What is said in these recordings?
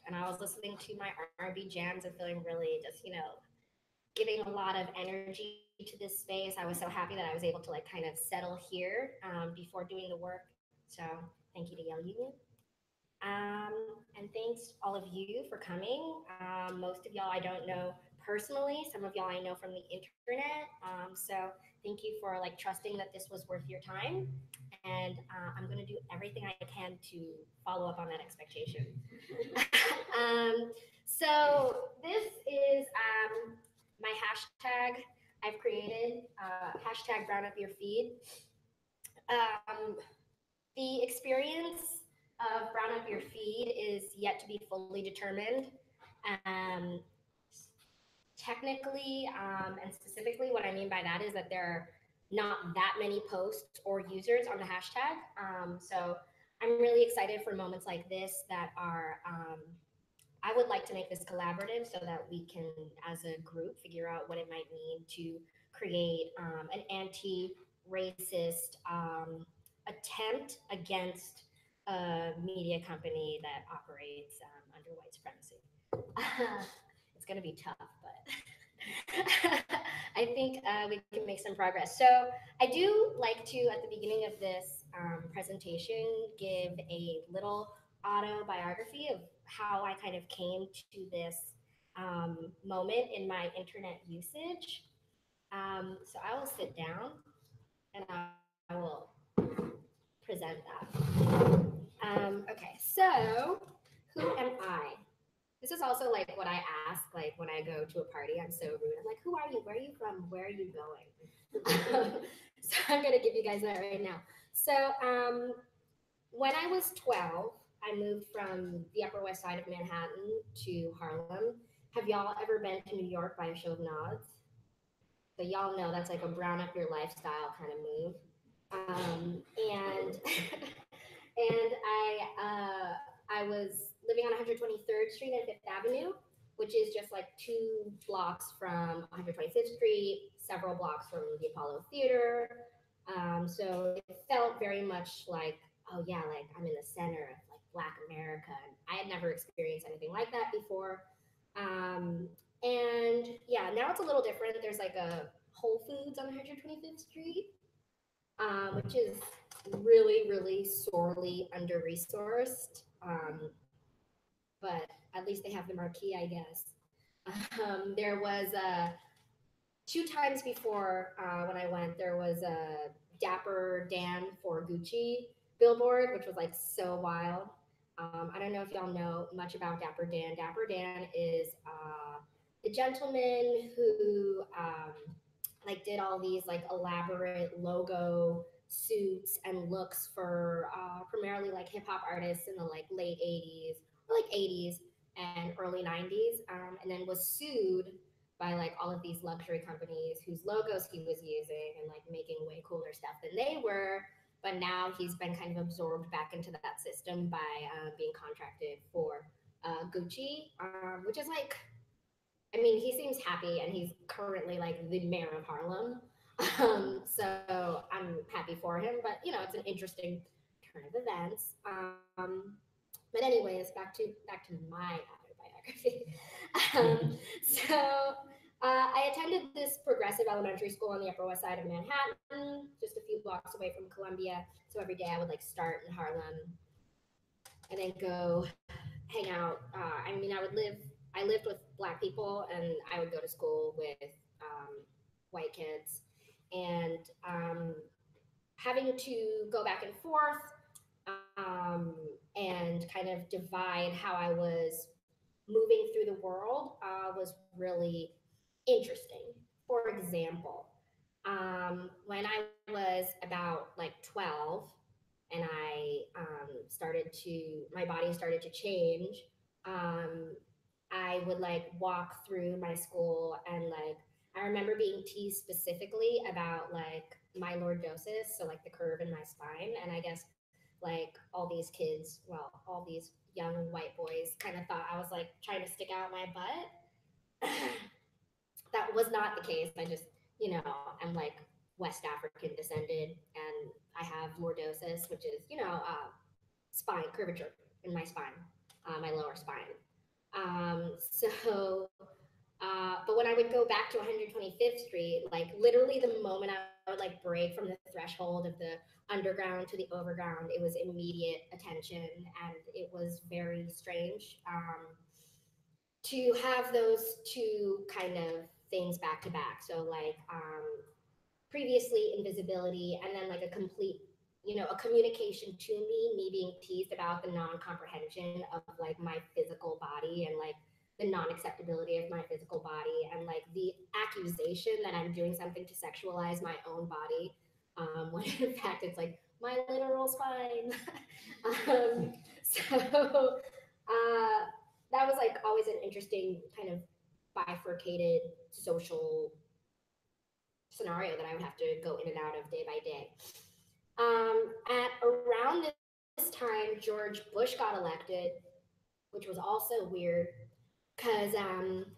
and I was listening to my R&B jams and feeling really just, giving a lot of energy to this space. I was so happy that I was able to like kind of settle here before doing the work. So thank you to Yale Union. And thanks all of you for coming. Most of y'all I don't know personally. Some of y'all I know from the internet. So thank you for like trusting that this was worth your time. And I'm gonna do everything I can to follow up on that expectation. So this is my hashtag I've created. Hashtag brown up your feed. Um, the experience of brown up your feed is yet to be fully determined. Um, Technically and specifically, what I mean by that is that there are not that many posts or users on the hashtag. So I'm really excited for moments like this that are. I would like to make this collaborative so that we can, as a group, figure out what it might mean to create an anti-racist attempt against a media company that operates under white supremacy. It's going to be tough, but I think we can make some progress. So I do like to, at the beginning of this presentation, give a little autobiography of how I kind of came to this moment in my internet usage. So I will sit down and I will present that. Okay, so who am I? This is also like what I ask, like when I go to a party. I'm so rude. I'm like, "Who are you? Where are you from? Where are you going?" So I'm gonna give you guys that right now. So when I was 12, I moved from the Upper West Side of Manhattan to Harlem. Have y'all ever been to New York by a show of nods? So y'all know that's like a brown up your lifestyle kind of move. And and I was living on 123rd Street and Fifth Avenue, which is just like 2 blocks from 125th Street, several blocks from the Apollo Theater. So it felt very much like, oh yeah, like I'm in the center of like Black America. And I had never experienced anything like that before. Um, and yeah, now it's a little different. There's like a Whole Foods on 125th Street, which is really, really sorely under resourced. But at least they have the marquee, I guess. There was 2 times before when I went, there was a Dapper Dan for Gucci billboard, which was like so wild. I don't know if y'all know much about Dapper Dan. Dapper Dan is the gentleman who like did all these like elaborate logo suits and looks for primarily like hip hop artists in the like late 80s or like 80s and early 90s, and then was sued by like all of these luxury companies whose logos he was using and like making way cooler stuff than they were. But now he's been kind of absorbed back into that system by being contracted for Gucci, which is like, I mean, he seems happy and he's currently like the mayor of Harlem. So I'm happy for him, but it's an interesting turn of events. But anyways, back to my autobiography. So I attended this progressive elementary school on the Upper West Side of Manhattan, just a few blocks away from Columbia. So every day I would like start in Harlem and then go hang out. I mean, I lived with Black people, and I would go to school with white kids, and having to go back and forth and kind of divide how I was moving through the world was really interesting. For example, when I was about like 12 and my body started to change, um, I would like walk through my school and like, I remember being teased specifically about like my lordosis, so like the curve in my spine. And I guess like all these kids, well, all these young white boys kind of thought I was like trying to stick out my butt. That was not the case. I just, I'm like West African descended and I have lordosis, which is, spine curvature in my spine, my lower spine. But when I would go back to 125th Street, like literally the moment I would like break from the threshold of the underground to the overground, it was immediate attention, and it was very strange to have those two kind of things back to back. So like previously invisibility, and then like a complete, a communication to me being teased about the non-comprehension of like my physical body, and like the non-acceptability of my physical body, and like the accusation that I'm doing something to sexualize my own body, when in fact it's like my literal spine. So that was like always an interesting kind of bifurcated social scenario that I would have to go in and out of day by day. At around this time, George Bush got elected, which was also weird because,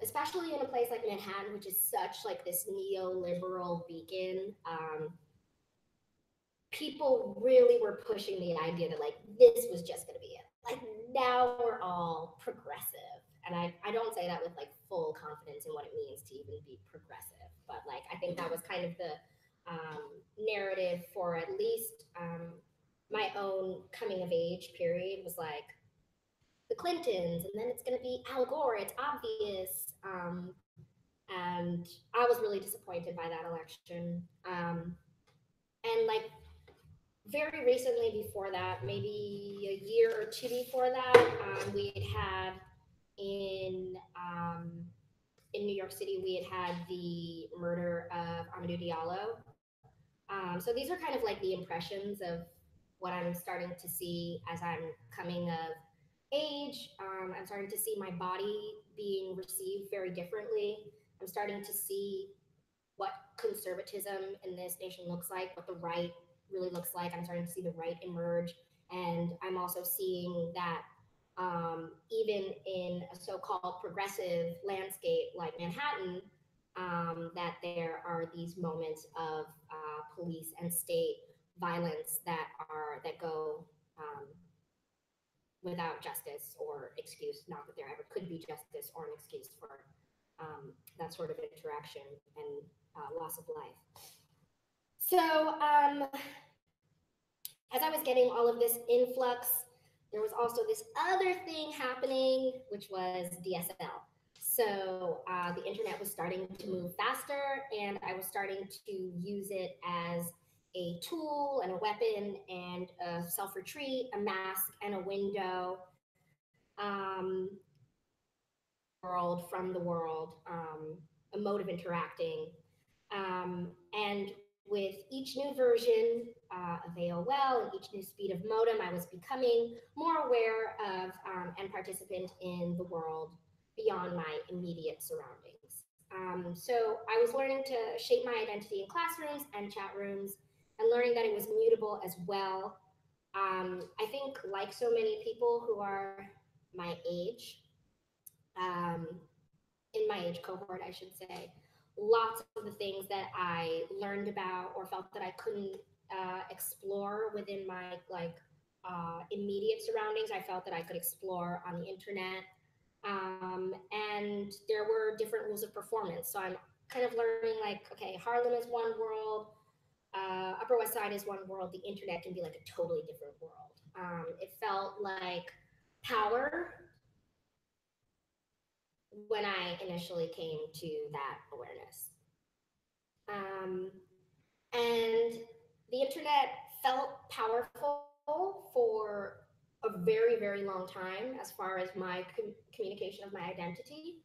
especially in a place like Manhattan, which is such like this neoliberal beacon, people really were pushing the idea that like this was just going to be it. Like now we're all progressive, and I don't say that with like full confidence in what it means to even be progressive, but like I think that was kind of the narrative for at least my own coming of age period, was like the Clintons, and then it's going to be Al Gore. It's obvious. And I was really disappointed by that election. And like very recently before that, maybe a year or two before that, we had had in in New York City, we had had the murder of Amadou Diallo. So these are kind of like the impressions of what I'm starting to see as I'm coming of age. I'm starting to see my body being received very differently. I'm starting to see what conservatism in this nation looks like, what the right really looks like. I'm starting to see the right emerge. And I'm also seeing that even in a so called progressive landscape like Manhattan, that there are these moments of police and state violence that go without justice or excuse. Not that there ever could be justice or an excuse for that sort of interaction and loss of life. So as I was getting all of this influx, there was also this other thing happening, which was DSL. So the internet was starting to move faster, and I was starting to use it as a tool and a weapon and a self retreat, a mask and a window, um, world from the world, a mode of interacting. And with each new version of AOL and each new speed of modem, I was becoming more aware of and participant in the world beyond my immediate surroundings. So I was learning to shape my identity in classrooms and chat rooms, and learning that it was mutable as well. I think, like so many people who are my age, um, in my age cohort, I should say, lots of the things that I learned about or felt that I couldn't explore within my like immediate surroundings, I felt that I could explore on the internet. And there were different rules of performance. So I'm kind of learning like, okay, Harlem is one world, Upper West Side is one world, the internet can be like a totally different world. It felt like power when I initially came to that awareness. Um, and the internet felt powerful for a very, very long time as far as my communication of my identity,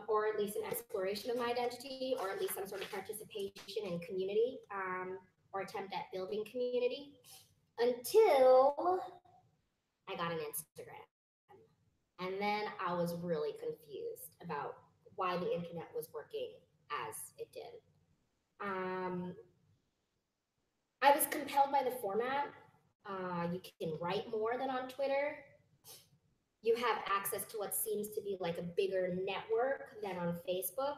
or at least an exploration of my identity, or at least some sort of participation in community, or attempt at building community, until I got an Instagram. And then I was really confused about why the internet was working as it did. Um, I was compelled by the format. You can write more than on Twitter. You have access to what seems to be like a bigger network than on Facebook.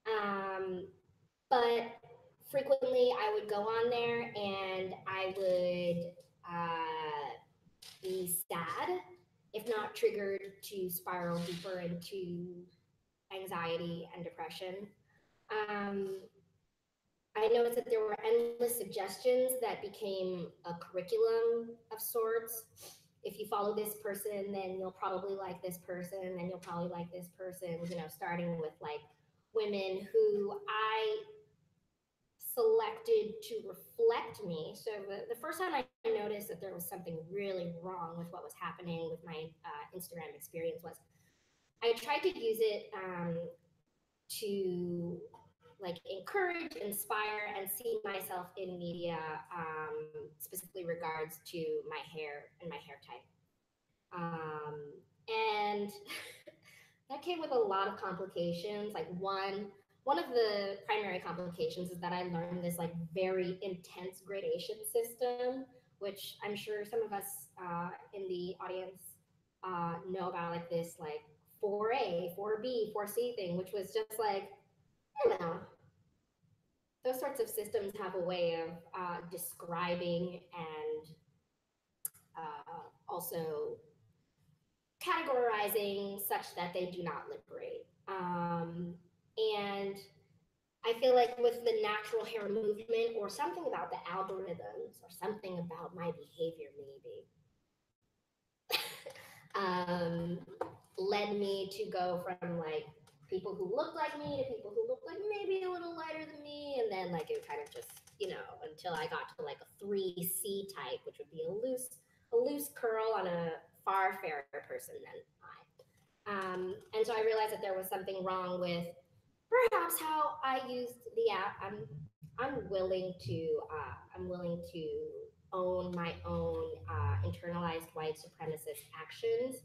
Um, but frequently I would go on there and I would be sad if not triggered, to spiral deeper into anxiety and depression. Um, I noticed that there were endless suggestions that became a curriculum of sorts. If you follow this person, then you'll probably like this person, and you'll probably like this person, starting with like women who I selected to reflect me. So the first time I noticed that there was something really wrong with what was happening with my Instagram experience was I tried to use it to like encourage, inspire, and see myself in media, specifically regards to my hair and my hair type. And that came with a lot of complications. Like one of the primary complications is that I learned this like very intense gradation system, which I'm sure some of us in the audience know about, like this like 4A, 4B, 4C thing, which was just like, you know, those sorts of systems have a way of describing and also categorizing such that they do not liberate. And I feel like with the natural hair movement, or something about the algorithms, or something about my behavior, maybe, um, led me to go from like people who look like me to people who look like maybe a little lighter than me, and then like it kind of just until I got to like a 3C type, which would be a loose curl on a far fairer person than I. And so I realized that there was something wrong with perhaps how I used the app. I'm willing to own my own internalized white supremacist actions,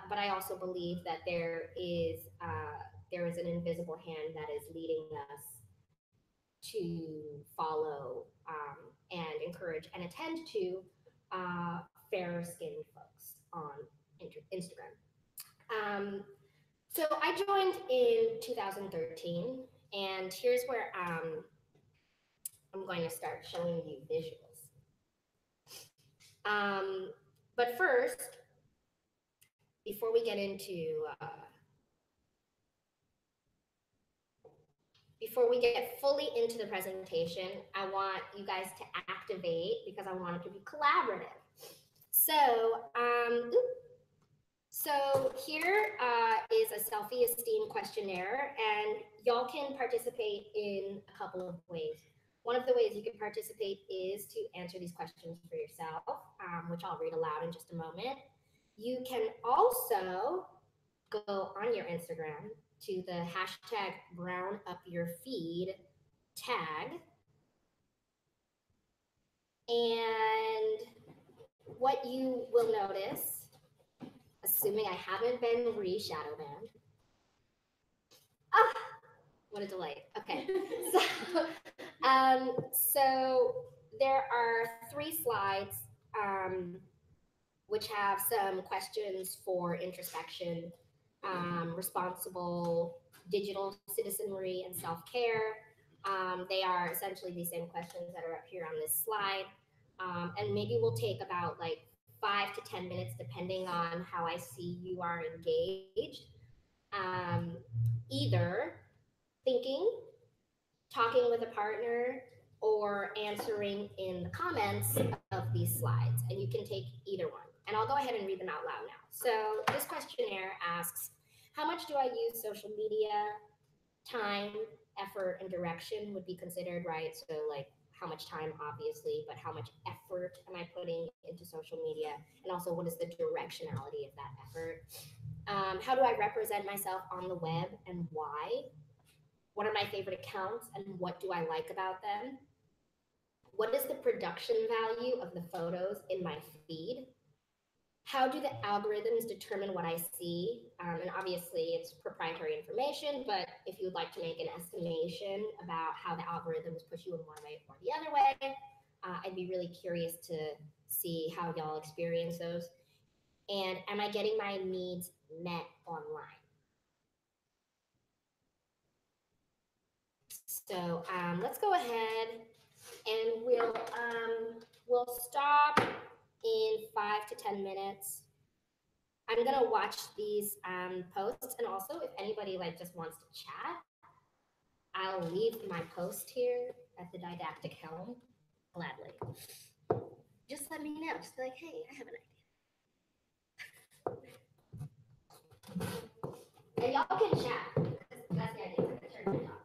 but I also believe that there is an invisible hand that is leading us to follow and encourage and attend to fairer skinned folks on Instagram. Um, so I joined in 2013, and here's where I'm going to start showing you visuals. Um, but first, before we get into before we get fully into the presentation, I want you guys to activate because I want it to be collaborative. So, so here is a self-esteem questionnaire, and y'all can participate in a couple of ways. One of the ways you can participate is to answer these questions for yourself, which I'll read aloud in just a moment. You can also go on your Instagram to the hashtag brown up your feed tag. And what you will notice, assuming I haven't been re-shadow banned. Ah, what a delight. Okay. So there are 3 slides which have some questions for introspection, responsible digital citizenry, and self-care. They are essentially the same questions that are up here on this slide. And maybe we'll take about like 5 to 10 minutes, depending on how I see you are engaged. Um, Either thinking, talking with a partner, or answering in the comments of these slides. And you can take either one. And I'll go ahead and read them out loud now. So this questionnaire asks, how much do I use social media? Time, effort, and direction would be considered, right? So like how much time, obviously, but how much effort am I putting into social media? And also, what is the directionality of that effort? How do I represent myself on the web, and why? What are my favorite accounts, and what do I like about them? What is the production value of the photos in my feed? How do the algorithms determine what I see? And obviously, it's proprietary information, but if you would like to make an estimation about how the algorithms push you in one way or the other way, I'd be really curious to see how y'all experience those. And am I getting my needs met online? So let's go ahead and we'll stop in 5 to 10 minutes. I'm gonna watch these posts, and also if anybody like just wants to chat, I'll leave my post here at the didactic helm gladly. Just let me know. Just be like, hey, I have an idea. And y'all can chat. That's the idea. I'm gonna turn it off.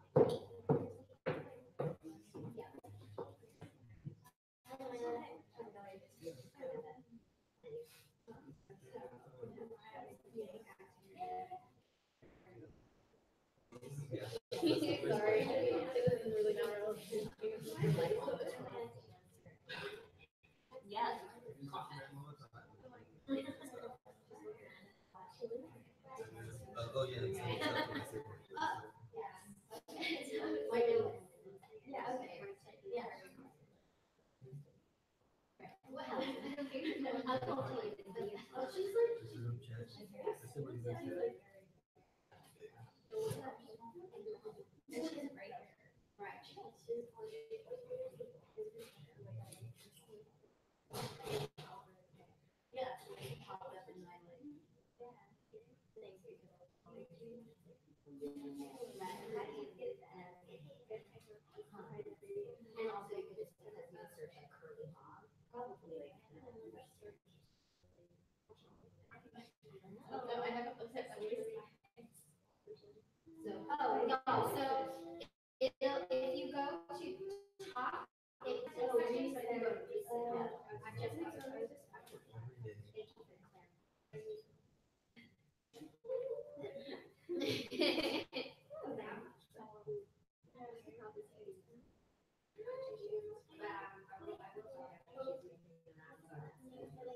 Sorry. It was really not yeah. Oh, yeah. Yeah, okay. Yeah. Well, and also you could just put as no search at curly mom. Probably. Oh, no, I haven't looked at that. So, oh, y'all, so if you go to top, it will reset, you go to reset. I just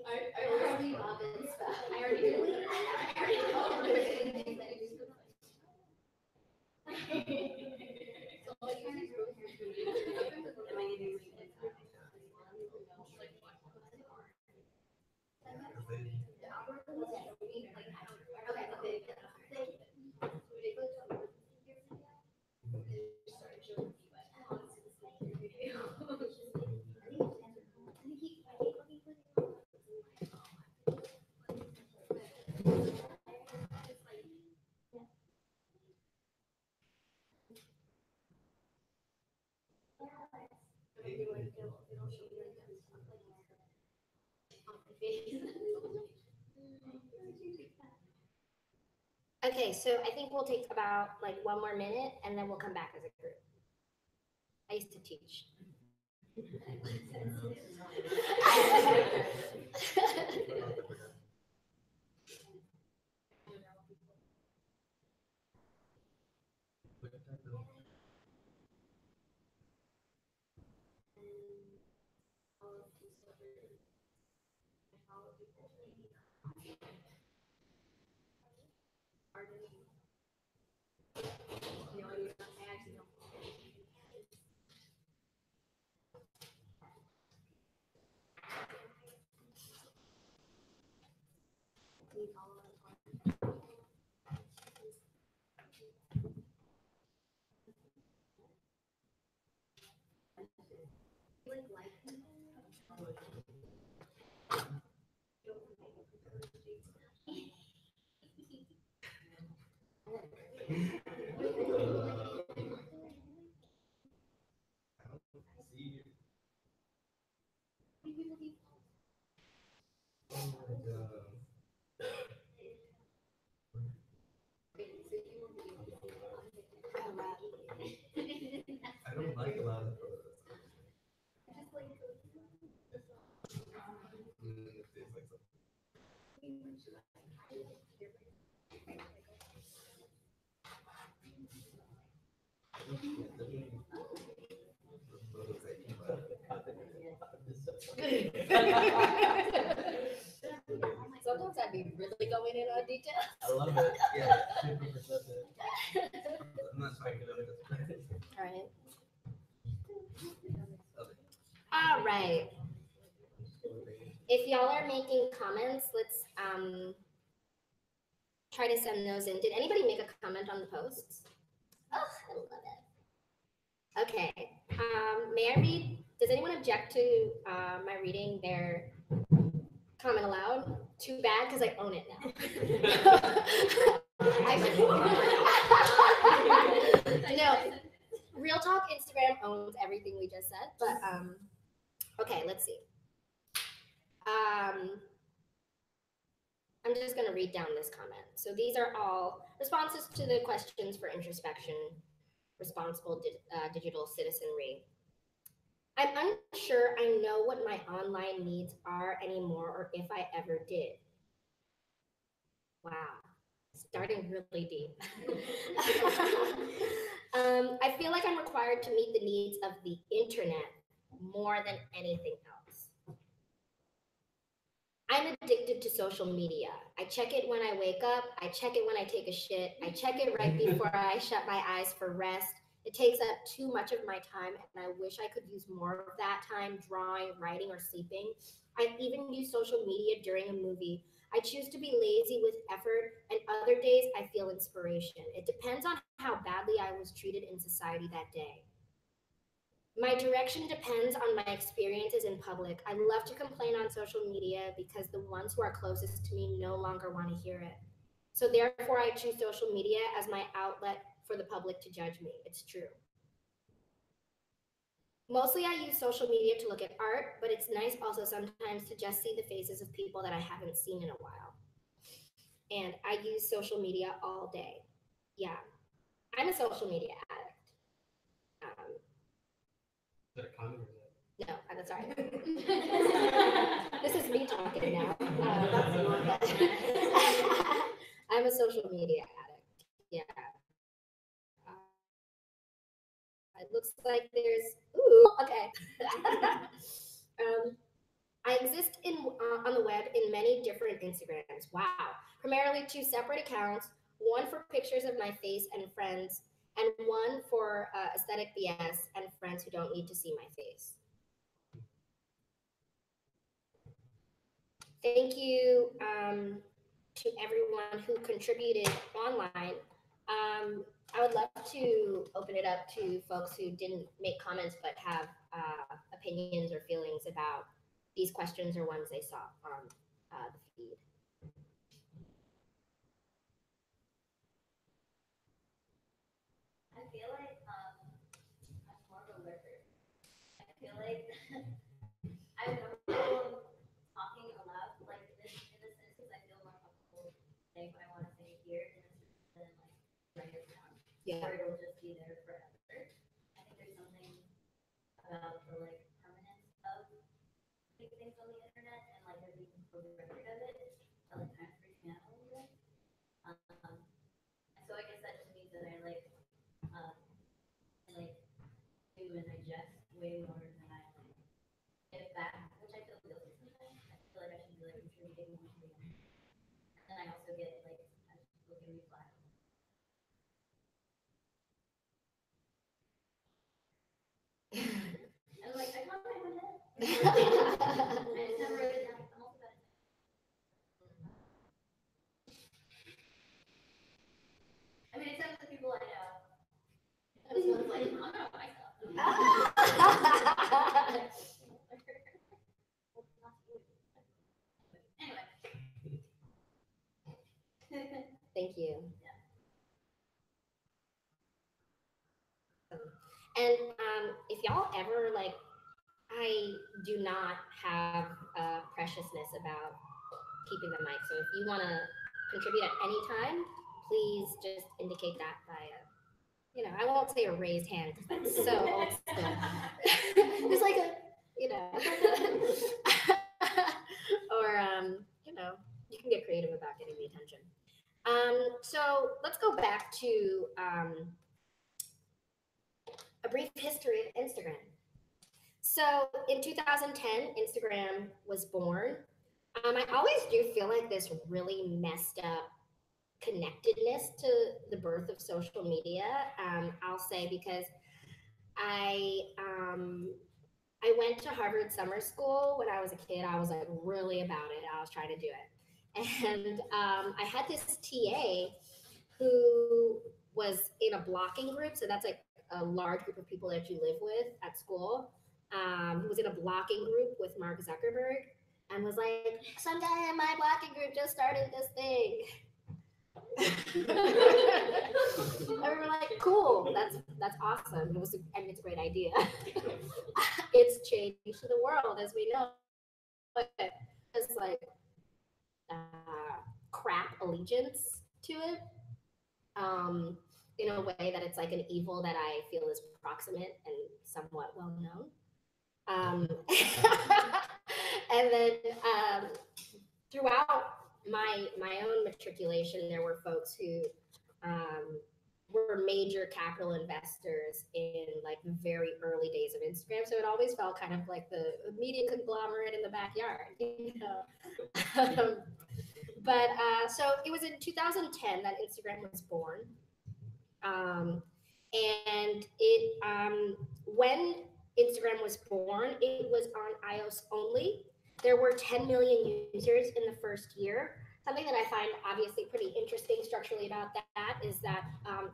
I already love it. I already deleted it. I already love it. Okay, so I think we'll take about like one more minute and then we'll come back as a group. I used to teach. I don't like a lot of Sometimes I'd be really going in on detail. I love it. Yeah. I'm not talking about it. All right. All right. If y'all are making comments, let's try to send those in. Did anybody make a comment on the posts? Oh, I love it. Okay. May I read? Does anyone object to my reading their comment aloud? Too bad because I own it now. No, real talk. Instagram owns everything we just said. But okay, let's see. Um, I'm just going to read down this comment. So these are all responses to the questions for introspection, responsible digital citizenry. I'm unsure I know what my online needs are anymore or if I ever did. Wow, starting really deep. I feel like I'm required to meet the needs of the internet more than anything else. I'm addicted to social media. I check it when I wake up. I check it when I take a shit. I check it right before I shut my eyes for rest. It takes up too much of my time, and I wish I could use more of that time drawing, writing, or sleeping. I even use social media during a movie. I choose to be lazy with effort, and other days I feel inspiration. It depends on how badly I was treated in society that day. My direction depends on my experiences in public. I love to complain on social media because the ones who are closest to me no longer want to hear it. So therefore, I choose social media as my outlet for the public to judge me. It's true. Mostly, I use social media to look at art, but it's nice also sometimes to just see the faces of people that I haven't seen in a while. And I use social media all day. Yeah, I'm a social media addict. Um, Is that a comment or is no, I'm sorry. This is me talking now. I'm a social media addict. Yeah. It looks like there's okay. I exist in on the web in many different Instagrams. Wow. Primarily two separate accounts, one for pictures of my face and friends, and one for aesthetic BS and friends who don't need to see my face. Thank you to everyone who contributed online. I would love to open it up to folks who didn't make comments but have opinions or feelings about these questions or ones they saw on the feed. I feel like I'm more of a lurker. I feel like I'm comfortable talking aloud, like in this instance, I feel more comfortable saying what I want to say here in this than like write it down, Yeah. where it'll just be there forever. I think there's something about the like permanence of big things on the internet and like there being complete record of it that like kind of freaks me out a little bit. And so I guess that just means that I um like do and digest way more than I like get back, which I feel guilty sometimes. I feel like I should be like contributing more to the end. And then I also get like sometimes people give me flack. I'm like, I can't remember that. I just never wrote it down. I'm also bad at that. I mean, except for the people I know. This one's like, I'm not myself. Anyway. Thank you. Yeah. And if y'all ever like, I do not have preciousness about keeping the mic. So if you want to contribute at any time, please just indicate that by I won't say a raised hand because that's so old school. It's like or you can get creative about getting the attention. So let's go back to a brief history of Instagram. So in 2010, Instagram was born. I always do feel like this really messed up connectedness to the birth of social media. I'll say because I I went to Harvard summer school when I was a kid. I was like really about it. I was trying to do it, and I had this TA who was in a blocking group. So that's like a large group of people that you live with at school. Who was in a blocking group with Mark Zuckerberg. and was like, some guy in my blocking group just started this thing. And we were like, cool, that's awesome. And it's a great idea. It's changed the world as we know it. It's like crap allegiance to it, um, in a way that it's like an evil that I feel is proximate and somewhat well known. And then throughout my own matriculation, there were folks who were major capital investors in like the very early days of Instagram. So it always felt kind of like the media conglomerate in the backyard, you know. But so it was in 2010 that Instagram was born. Um, and when Instagram was born, it was on iOS only. There were 10 million users in the first year. Something that I find obviously pretty interesting structurally about that is that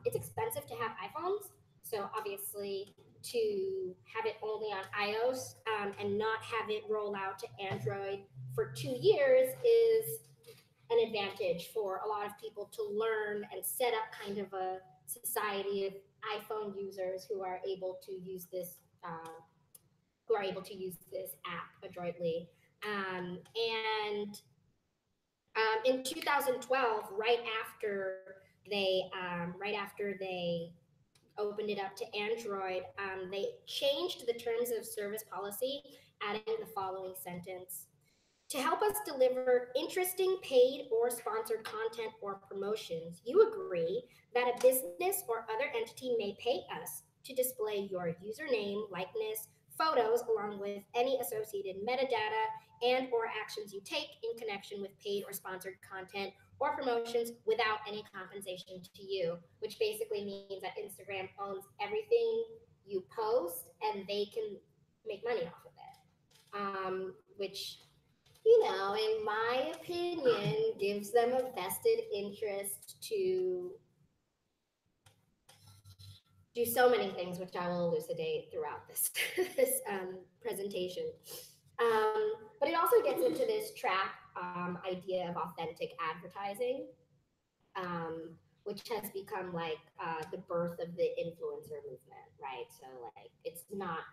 it's expensive to have iPhones. So obviously, to have it only on iOS and not have it roll out to Android for 2 years is an advantage for a lot of people to learn and set up kind of a society of iPhone users who are able to use this app adroitly. And in 2012, right after they opened it up to Android, they changed the terms of service policy, adding the following sentence: to help us deliver interesting paid or sponsored content or promotions, you agree that a business or other entity may pay us to display your username, likeness, photos, along with any associated metadata and or actions you take in connection with paid or sponsored content or promotions without any compensation to you, which basically means that Instagram owns everything you post and they can make money off of it. Which, in my opinion, gives them a vested interest to do so many things, which I will elucidate throughout this this presentation. But it also gets into this trap idea of authentic advertising, which has become like the birth of the influencer movement, right? So like it's not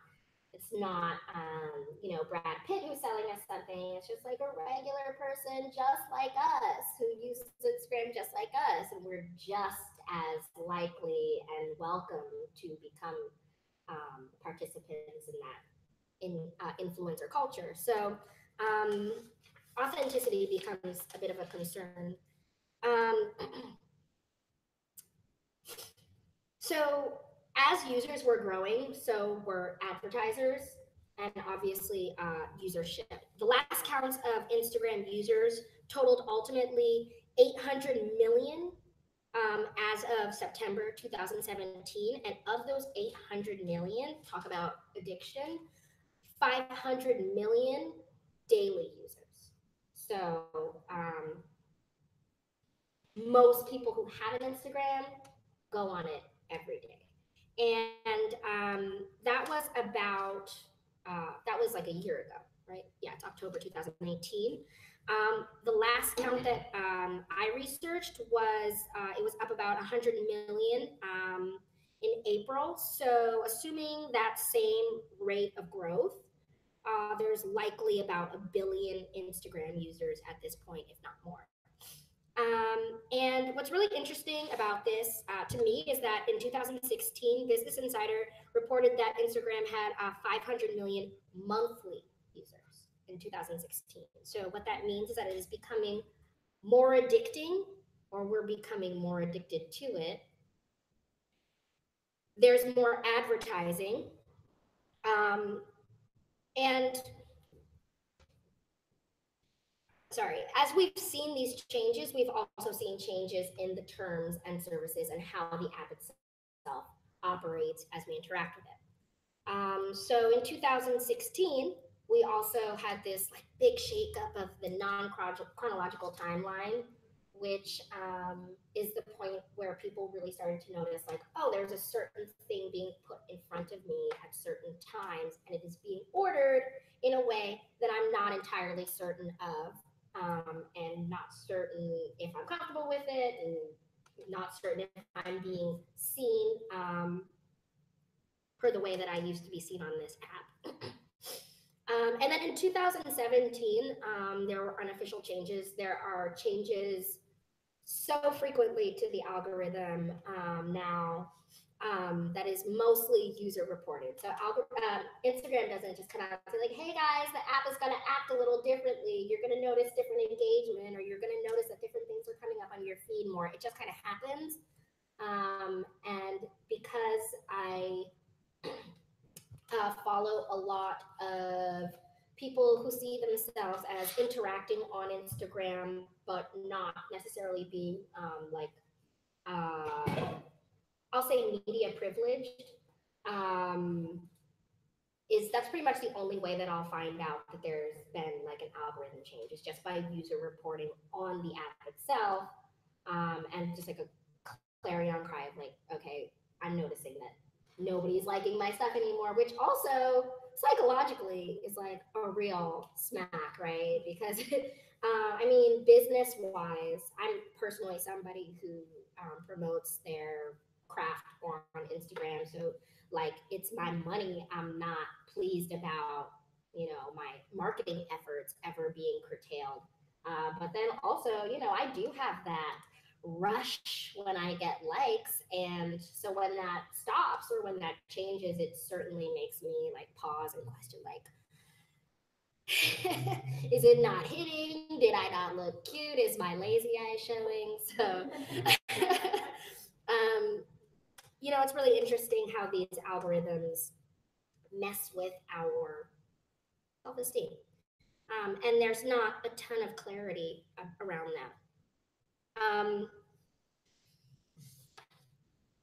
Brad Pitt who's selling us something. It's just like a regular person just like us who uses Instagram just like us, and we're just as likely and welcome to become participants in that influencer culture. So um, authenticity becomes a bit of a concern. Um, So as users were growing, so were advertisers and obviously usership. The last counts of Instagram users totaled ultimately 800 million as of September 2017. And of those 800 million, talk about addiction, 500 million daily users. So most people who have an Instagram go on it every day. And that was like a year ago, right? Yeah, it's October 2018. The last count that I researched was it was up about 100 million in April. So assuming that same rate of growth, there's likely about a billion Instagram users at this point, if not more. And what's really interesting about this to me is that in 2016, Business Insider reported that Instagram had 500 million monthly users in 2016. So what that means is that it is becoming more addicting, or we're becoming more addicted to it. There's more advertising. And sorry, as we've seen these changes, we've also seen changes in the terms and services and how the app itself operates as we interact with it. So in 2016, we also had this like big shakeup of the non-chronological timeline, which is the point where people really started to notice, like, oh, there's a certain thing being put in front of me at certain times, and it is being ordered in a way that I'm not entirely certain of, and not certain if I'm comfortable with it, and not certain if I'm being seen per the way that I used to be seen on this app. And then in 2017, there were unofficial changes. There are changes so frequently to the algorithm now that is mostly user reported. So Instagram doesn't just come out and say like, hey guys, the app is going to act a little differently. You're going to notice different engagement, or you're going to notice that different things are coming up on your feed more. It just kind of happens. And because I follow a lot of people who see themselves as interacting on Instagram, but not necessarily being uh, I'll say media privileged. Um, is that's pretty much the only way that I'll find out that there's been like an algorithm change, is just by user reporting on the app itself, and just like a clarion cry of like, okay, I'm noticing that nobody's liking my stuff anymore, which also psychologically is like a real smack, right? Because I mean, business wise, I'm personally somebody who promotes their craft on Instagram. So like, it's my money. I'm not pleased about, my marketing efforts ever being curtailed. But then also, I do have that rush when I get likes. And so when that stops or when that changes, it certainly makes me like pause and question, like, is it not hitting? Did I not look cute? Is my lazy eye showing? So, um, it's really interesting how these algorithms mess with our self esteem. And there's not a ton of clarity around that.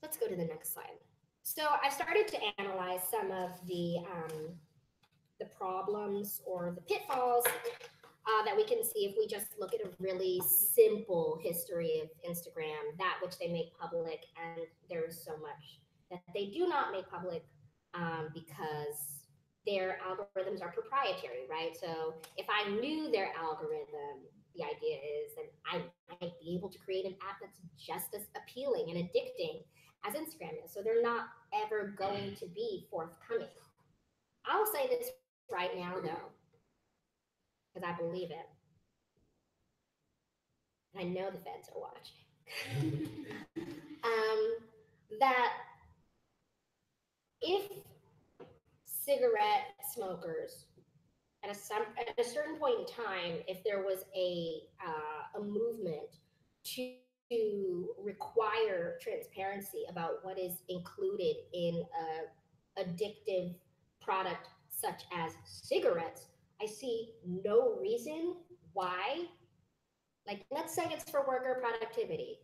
Let's go to the next slide. So I started to analyze some of the problems or the pitfalls that we can see if we just look at a really simple history of Instagram, that which they make public, and there's so much that they do not make public because their algorithms are proprietary, right? So if I knew their algorithm, the idea is that I might be able to create an app that's just as appealing and addicting as Instagram is. So they're not ever going to be forthcoming. I'll say this right now, though, because I believe it. And I know the feds are watching. That if cigarette smokers at a certain point in time, if there was a movement to require transparency about what is included in a addictive product such as cigarettes, I see no reason why. Like, let's say it's for worker productivity.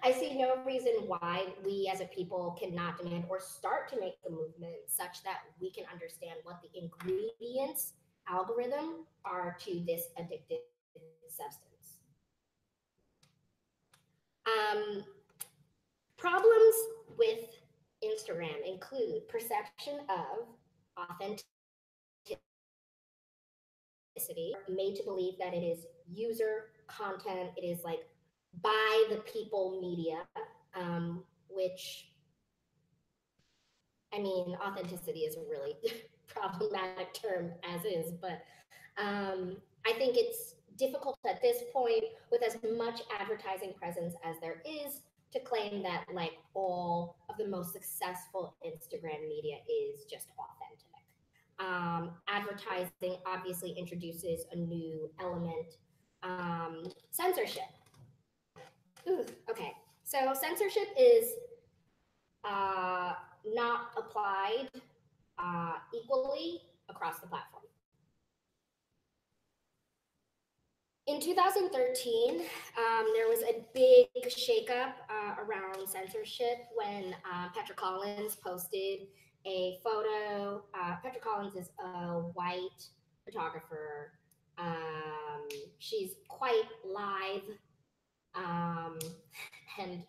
I see no reason why we as a people cannot demand or start to make the movement such that we can understand what the ingredients algorithm are to this addictive substance. Um, Problems with Instagram include perception of authenticity, made to believe that it is user content, it is like by the people media, which, I mean, authenticity is a really problematic term as is, but I think it's difficult at this point, with as much advertising presence as there is, to claim that like all of the most successful Instagram media is just authentic. Advertising obviously introduces a new element, censorship. Ooh, okay, so censorship is not applied equally across the platform. In 2013, there was a big shakeup around censorship when Petra Collins posted a photo. Petra Collins is a white photographer. She's quite lithe. um, and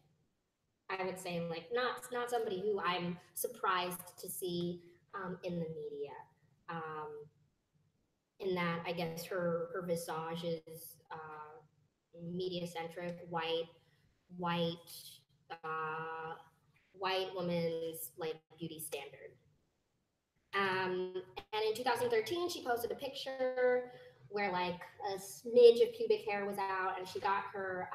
I would say like not somebody who I'm surprised to see in the media. Um, in that, I guess her visage is media centric, white, uh, white woman's like beauty standard. And in 2013, she posted a picture where like a smidge of pubic hair was out, and she got her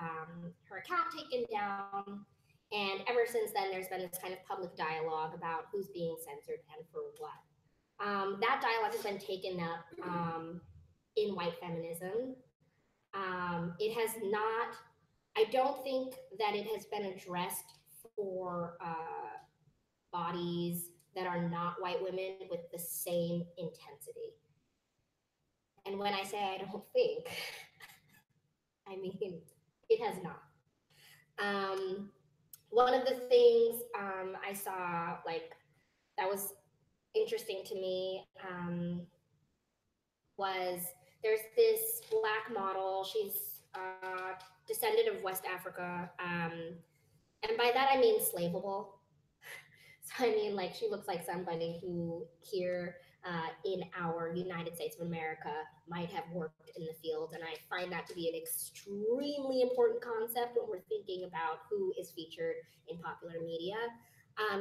account taken down. And ever since then, there's been this kind of public dialogue about who's being censored and for what. That dialogue has been taken up in white feminism. It has not. I don't think that it has been addressed for bodies that are not white women with the same intensity. And when I say I don't think, I mean it has not. Um, One of the things I saw like that was interesting to me was there's this black model. She's descendant of West Africa, and by that I mean slaveable. So I mean, like she looks like somebody who here in our United States of America might have worked in the field, and I find that to be an extremely important concept when we're thinking about who is featured in popular media.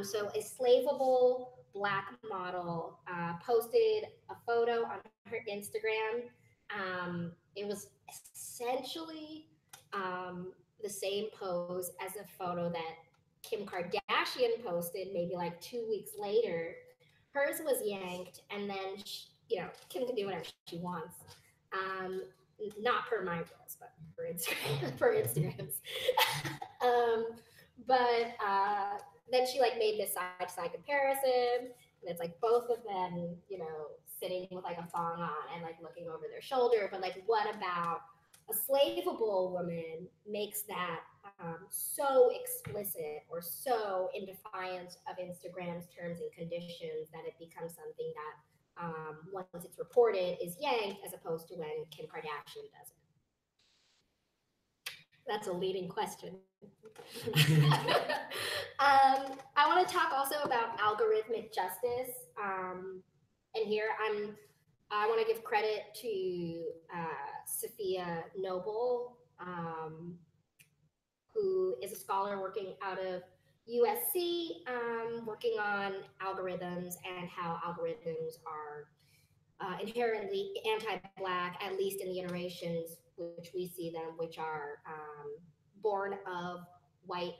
So a slaveable black model posted a photo on her Instagram. It was essentially the same pose as a photo that Kim Kardashian posted maybe like 2 weeks later. Hers was yanked, and then Kim can do whatever she wants. Um, Not per my rules, but for Instagram, for Instagrams. um, but then she like made this side to side comparison, and it's like both of them, sitting with like a thong on and like looking over their shoulder. But like, what about a slaveable woman makes that so explicit or so in defiance of Instagram's terms and conditions that it becomes something that once it's reported is yanked as opposed to when Kim Kardashian does it? That's a leading question. I want to talk also about algorithmic justice. And here I want to give credit to Sophia Noble, who is a scholar working out of USC, working on algorithms and how algorithms are inherently anti-Black, at least in the iterations which we see them, which are born of white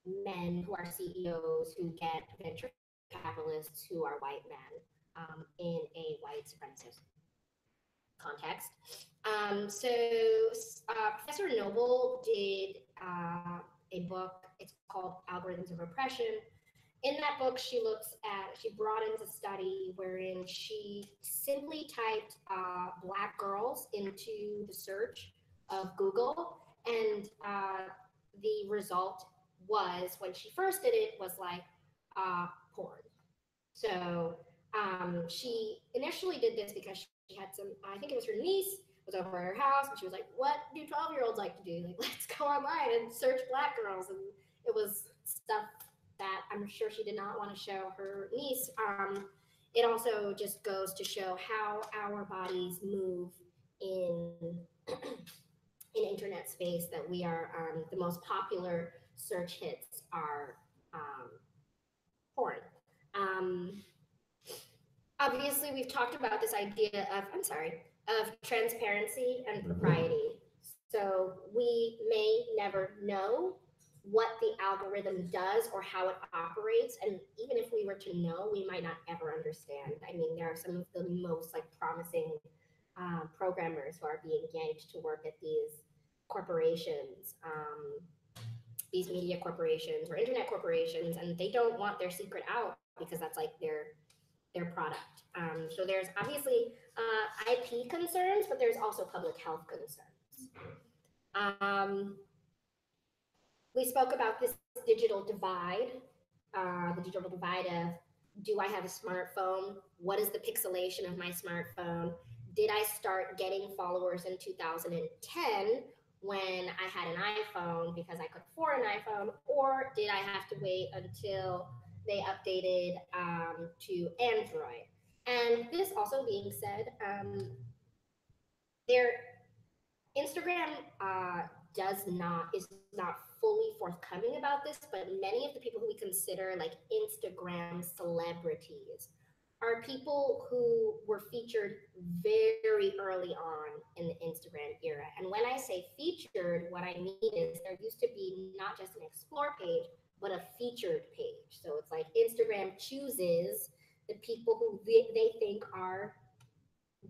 men who are CEOs who get venture capitalists who are white men in a white supremacist context. Professor Noble did a book. It's called Algorithms of Oppression. In that book, she broadens a study wherein she simply typed Black girls into the search of Google, and the result was, when she first did it, was like porn. So she initially did this because she had I think it was her niece was over at her house, and she was like, "What do 12-year-olds like to do? Like, let's go online and search Black girls." And it was stuff that I'm sure she did not want to show her niece. It also just goes to show how our bodies move in in internet space. That we are the most popular search hits are porn. Um, Obviously, we've talked about this idea of transparency and propriety. So we may never know what the algorithm does or how it operates, and even if we were to know, we might not ever understand. I mean, there are some of the most like promising programmers who are being yanked to work at these corporations, these media corporations or internet corporations, and they don't want their secret out because that's like their product. So there's obviously IP concerns, but there's also public health concerns. We spoke about this digital divide, the digital divide of, do I have a smartphone? What is the pixelation of my smartphone? Did I start getting followers in 2010? when I had an iPhone because I could afford an iPhone, or did I have to wait until they updated to Android? And this also being said, their Instagram does not is not fully forthcoming about this, but many of the people who we consider like Instagram celebrities are people who were featured very early on in the Instagram era. And when I say featured, what I mean is there used to be not just an explore page, but a featured page. So it's like Instagram chooses the people who they think are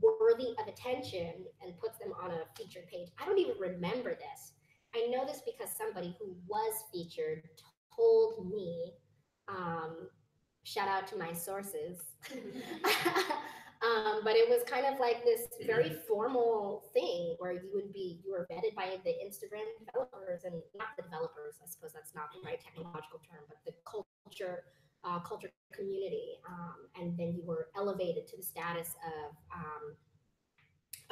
worthy of attention and puts them on a featured page. I don't even remember this. I know this because somebody who was featured told me, um, shout out to my sources. But it was kind of like this very formal thing where you were vetted by the Instagram developers, and not the developers, I suppose that's not the right technological term, but the culture community, and then you were elevated to the status of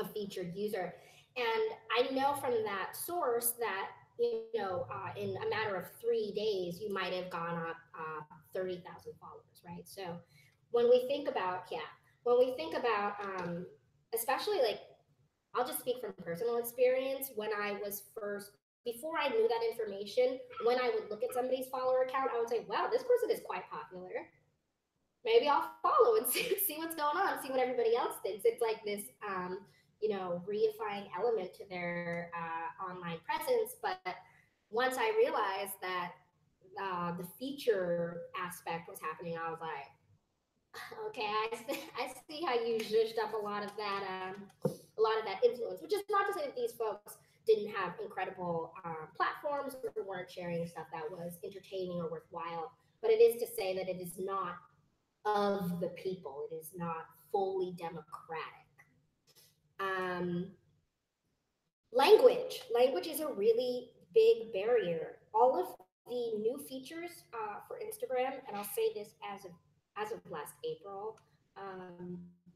a featured user. And I know from that source that, in a matter of 3 days, you might have gone up 30,000 followers, right? So when we think about, yeah, when we think about, especially like, I'll just speak from personal experience. When I was first, before I knew that information, when I would look at somebody's follower account, I would say, wow, this person is quite popular. Maybe I'll follow and see what's going on, see what everybody else thinks. It's like this, reifying element to their online presence. But once I realized that the feature aspect was happening, I was like, okay, I see how you zhuzhed up a lot of that influence. Which is not to say that these folks didn't have incredible platforms or weren't sharing stuff that was entertaining or worthwhile. But it is to say that it is not of the people. It is not fully democratic. Um, language is a really big barrier. All of the new features for Instagram, and I'll say this as of last April,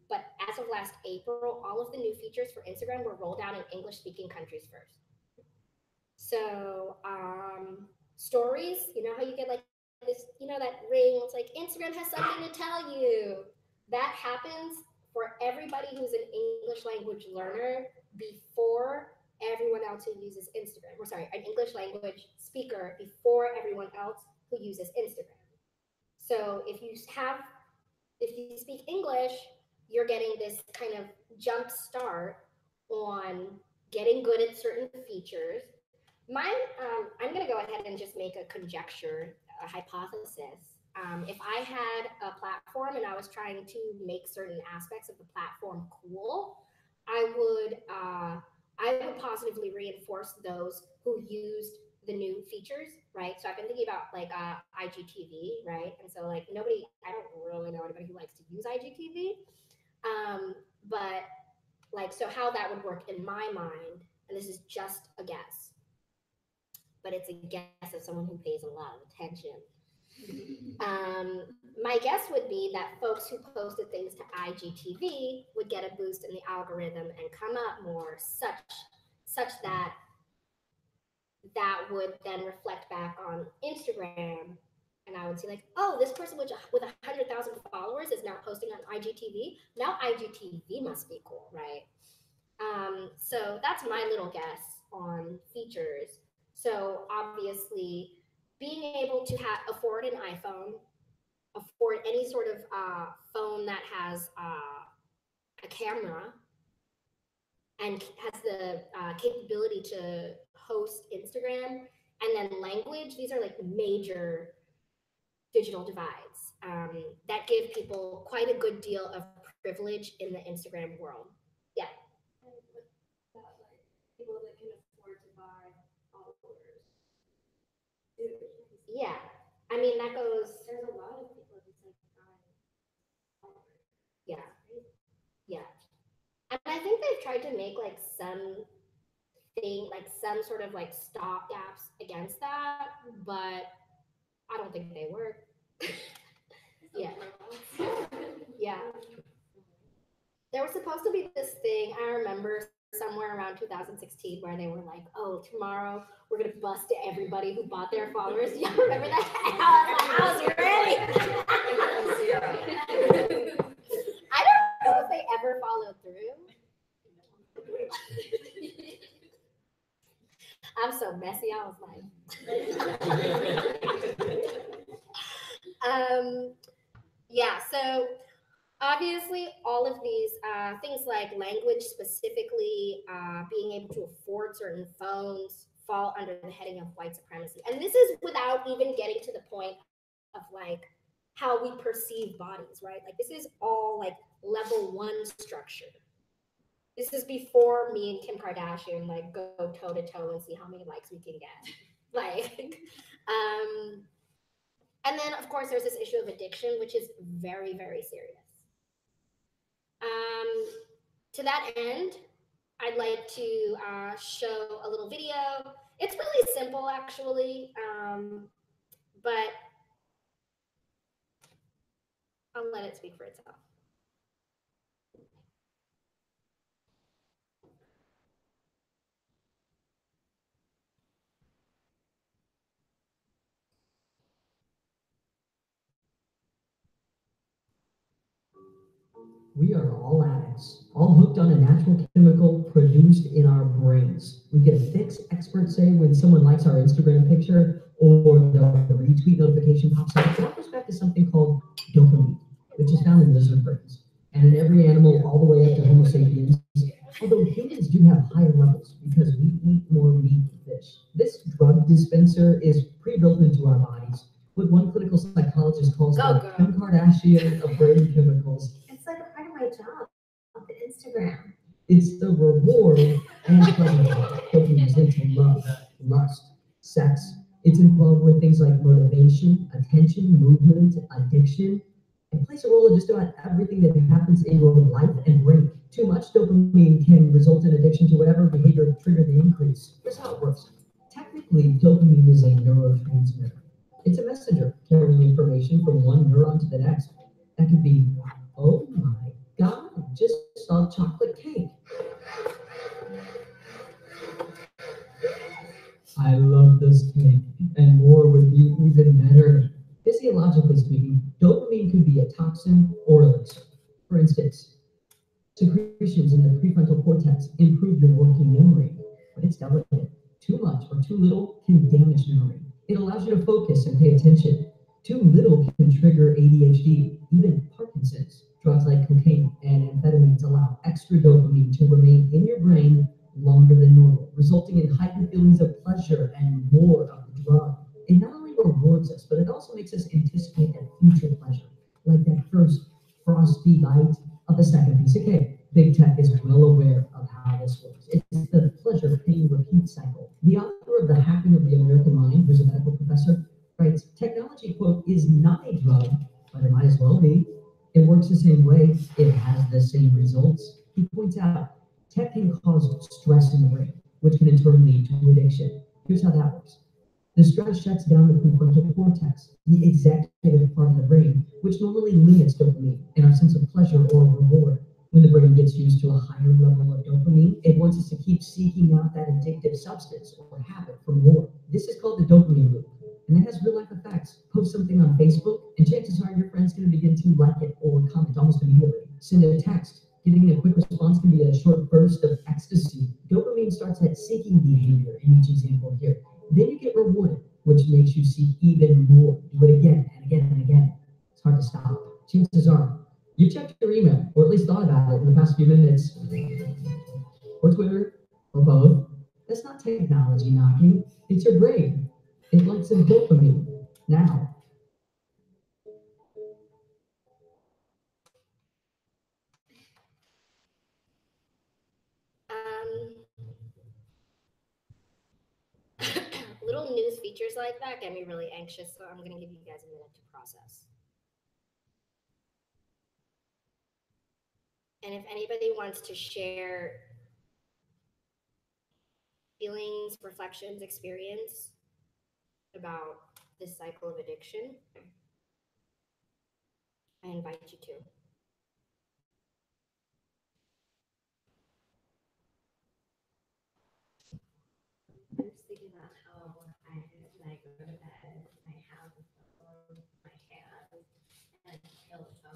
but as of last April, all of the new features for Instagram were rolled out in English speaking countries first. So stories, you know how you get like this, that ring. It's like Instagram has something to tell you. That happens for everybody who's an English language learner before everyone else who uses Instagram. Or sorry, an English language speaker before everyone else who uses Instagram. So if you speak English, you're getting this kind of jump start on getting good at certain features. I'm going to go ahead and just make a conjecture, a hypothesis. If I had a platform and I was trying to make certain aspects of the platform cool, I would uh, I would positively reinforce those who used the new features, right? So I've been thinking about like IGTV, right? And so like I don't really know anybody who likes to use IGTV, but like so how that would work in my mind, and this is just a guess, but it's a guess of someone who pays a lot of attention. My guess would be that folks who posted things to IGTV would get a boost in the algorithm and come up more, such that that would then reflect back on Instagram, and I would see like, oh, this person with 100,000 followers is now posting on IGTV. Now IGTV must be cool, right? So that's my little guess on features. So obviously, being able to afford an iPhone, afford any sort of phone that has a camera and has the capability to host Instagram, and then language. These are like major digital divides that give people quite a good deal of privilege in the Instagram world. Yeah. And with that, like people that can afford to buy followers. Dude, Yeah. I mean, that goes, there's a lot of people just like buying followers. yeah, It's crazy. yeah. And I think they've tried to make like some sort of like stop gaps against that, but I don't think they work. Yeah. Yeah. There was supposed to be this thing I remember somewhere around 2016 where they were like, "Oh, tomorrow we're gonna bust everybody who bought their followers." Y'all remember that? I was ready. I don't know if they ever followed through. I'm so messy. I was like, yeah. So obviously, all of these things like language specifically, being able to afford certain phones, fall under the heading of white supremacy. And this is without even getting to the point of like how we perceive bodies, right? Like this is all like level one structure. This is before me and Kim Kardashian like go toe to toe and see how many likes we can get. Like, um, and then of course there's this issue of addiction, which is very, very serious. Um, to that end, I'd like to show a little video. It's really simple, actually, but I'll let it speak for itself. We are all addicts, all hooked on a natural chemical produced in our brains. We get a fix, experts say, when someone likes our Instagram picture or the retweet notification pops up. That goes back to something called dopamine, which is found in lizard brains and in every animal all the way up to Homo sapiens. Although humans do have higher levels because we eat more meat and fish. This drug dispenser is pre-built into our bodies. What one clinical psychologist calls the Kim Kardashian of brain chemicals. It's like a part of my job on Instagram. It's the reward and pleasure dopamine is linked to love, lust, sex. It's involved with things like motivation, attention, movement, addiction. It plays a role in just about everything that happens in your life and brain. Too much dopamine can result in addiction to whatever behavior triggered the increase. Here's how it works. Technically, dopamine is a neurotransmitter. It's a messenger carrying information from one neuron to the next. That could be, oh my God, just saw chocolate cake. I love this cake, and more would be even better. Physiologically speaking, dopamine could be a toxin or elixir. For instance, secretions in the prefrontal cortex improve your working memory, but it's delicate. Too much or too little can damage memory. It allows you to focus and pay attention. Too little can trigger ADHD, even Parkinson's. Drugs like cocaine and amphetamines allow extra dopamine to remain in your brain longer than normal, resulting in heightened feelings of pleasure and more of the drug. It not only rewards us, but it also makes us anticipate that future pleasure, like that first frosty bite of the second piece of cake. Big tech is well aware of how this works. It's the pleasure pain repeat cycle. The author of The Hacking of the American Mind, who's a medical professor, writes, technology, quote, is not a drug, but it might as well be. It works the same way. It has the same results. He points out, tech can cause stress in the brain, which can in turn lead to addiction. Here's how that works. The stress shuts down the prefrontal cortex, the executive part of the brain, which normally limits dopamine and our sense of pleasure or reward. When the brain gets used to a higher level of dopamine, it wants us to keep seeking out that addictive substance or habit for more. This is called the dopamine loop, and it has real life effects. Post something on Facebook, and chances are your friend's going to begin to like it or comment almost immediately. Send a text. Getting a quick response can be a short burst of ecstasy. Dopamine starts that seeking behavior in each example here. Then you get rewarded, which makes you seek even more. Do it again and again and again. It's hard to stop. Chances are you've checked your email, or at least thought about it in the past few minutes, or Twitter, or both. That's not technology knocking. It's your brain. It likes some dopamine. Now, Um, little news features like that get me really anxious, so I'm gonna give you guys a minute to process. And if anybody wants to share feelings, reflections, experience about this cycle of addiction, I invite you to.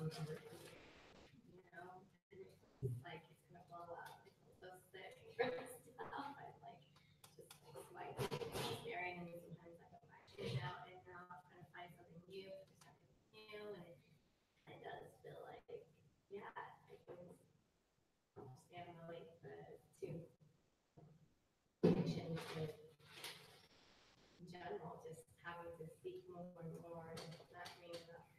you know, and it's like it's gonna blow up. I feel so sick from this stuff. I'm like just like staring, and sometimes I go back in and out trying to find something new, just something new, and it does feel like, yeah, I can understand relate the two addictions in general, just having to seek more and more, and not being enough,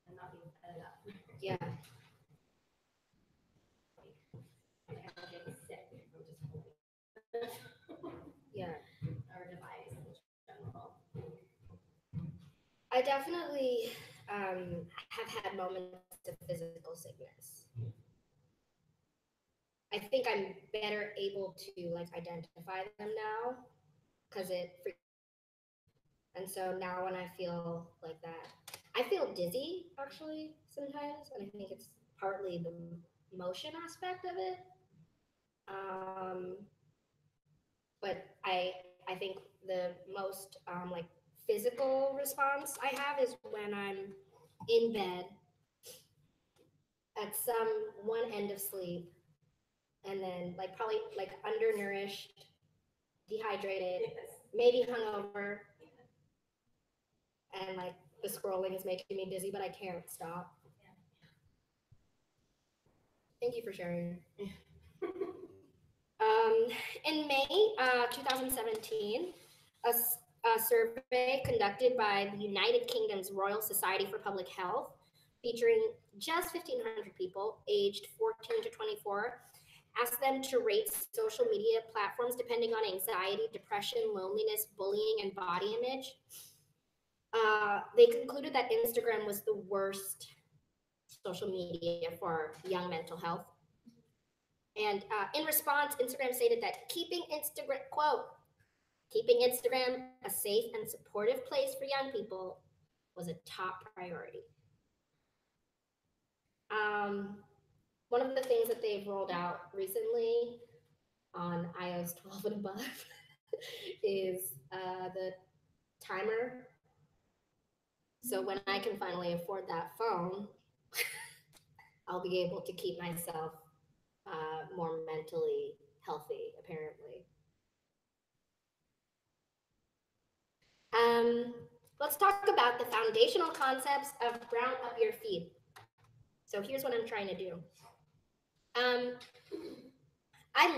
and not being fed enough. Yeah. Like I'm getting sick from just holding Yeah. our device in general. I definitely have had moments of physical sickness. I think I'm better able to like identify them now because and so now when I feel like that, I feel dizzy actually sometimes, and I think it's partly the motion aspect of it. Um, but I think the most like physical response I have is when I'm in bed at some one end of sleep, and then like probably like undernourished, dehydrated, maybe hungover, and like the scrolling is making me dizzy, but I can't stop. Thank you for sharing. In May 2017, a survey conducted by the United Kingdom's Royal Society for Public Health, featuring just 1,500 people aged 14 to 24, asked them to rate social media platforms depending on anxiety, depression, loneliness, bullying, and body image. They concluded that Instagram was the worst social media for young mental health. And in response, Instagram stated that keeping Instagram a safe and supportive place for young people was a top priority. One of the things that they've rolled out recently on iOS 12 and above is the timer. So when I can finally afford that phone, I'll be able to keep myself more mentally healthy, apparently. Let's talk about the foundational concepts of brown up your feed. So here's what I'm trying to do. I